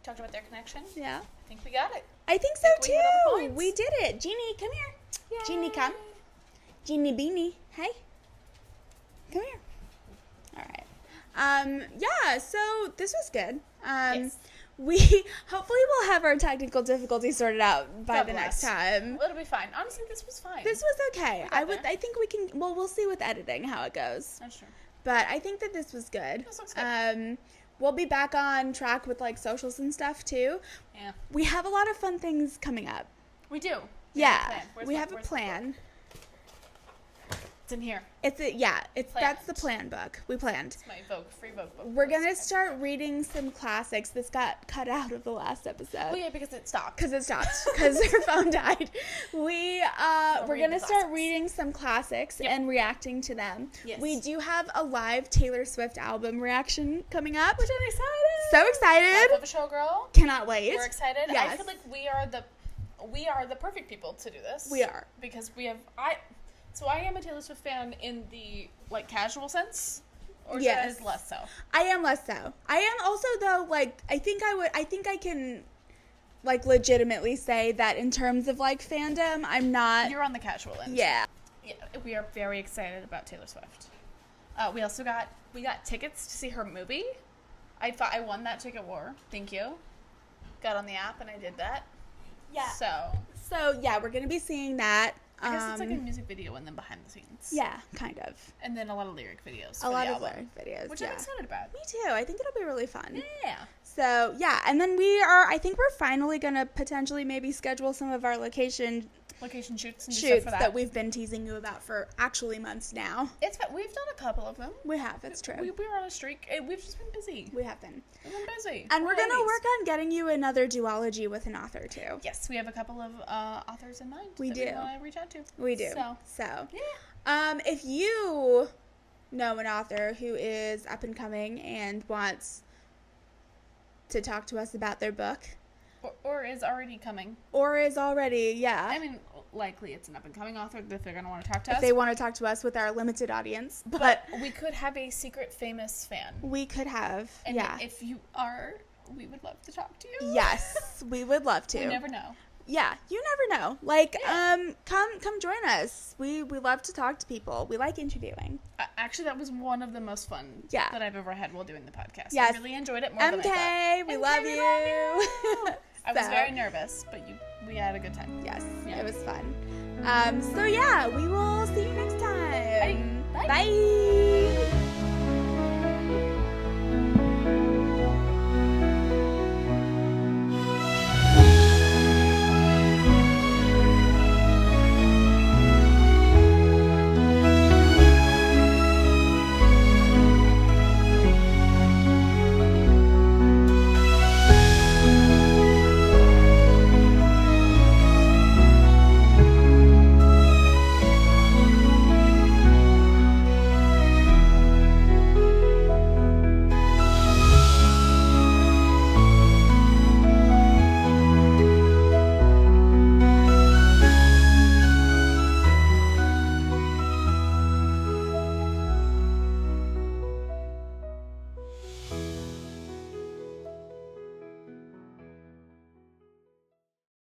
Talked about their connection. Yeah. I think we got it. I think so too. We did it. Jeannie, come here. Yay. Jeannie, come. Jeannie Beanie. Hey. Come here. All right. Yeah, so this was good. Yes. We hopefully will have our technical difficulties sorted out by the next time. It'll be fine. Honestly, this was fine. This was okay. I think we can, well, we'll see with editing how it goes. That's true. But I think that this was good. This looks good. We'll be back on track with like socials and stuff too. Yeah. We have a lot of fun things coming up. We do. Yeah. We have a plan. It's in here. That's the plan book. We planned. It's my free Vogue book. We're going to start reading some classics. This got cut out of the last episode. Oh yeah, because it stopped. Because her phone died. We're going to start reading some classics and reacting to them. Yes. We do have a live Taylor Swift album reaction coming up. Which I'm excited. So excited. Life of a showgirl. Cannot wait. We're excited. Yes. I feel like we are the perfect people to do this. We are. Because So I am a Taylor Swift fan in the, like, casual sense, or is less so? I am less so. I am also, though, like, I think I can, like, legitimately say that in terms of, like, fandom, I'm not. You're on the casual end. Yeah. Yeah, we are very excited about Taylor Swift. We also got tickets to see her movie. I won that ticket war. Thank you. Got on the app and I did that. Yeah. So yeah, we're going to be seeing that. I guess it's like a music video and then behind the scenes. Yeah, kind of. And then a lot of lyric videos. A lot of lyric videos, which I'm excited about. Me too. I think it'll be really fun. Yeah. So, yeah. And then I think we're finally going to potentially maybe schedule some of our location shoots and shoots stuff for that we've been teasing you about for actually months now. We've done a couple of them. We have. It's true. We were on a streak. We've just been busy. We have been. We've been busy. And we're going to work on getting you another duology with an author, too. Yes, we have a couple of authors in mind. We do. We want to reach out to. We do. So. Yeah. If you know an author who is up and coming and wants to talk to us about their book. Or is already coming. Yeah. I mean, likely it's an up-and-coming author if they're going to want to talk to us. If they want to talk to us with our limited audience. But we could have a secret famous fan. We could have, and if you are, we would love to talk to you. Yes, we would love to. You never know. Yeah, you never know. Like, come join us. We love to talk to people. We like interviewing. Actually, that was one of the most fun that I've ever had while doing the podcast. Yes. I really enjoyed it more than I thought. We love you. I was very nervous, but we had a good time. Yes, it was fun. So yeah, we will see you next time. Bye. Bye.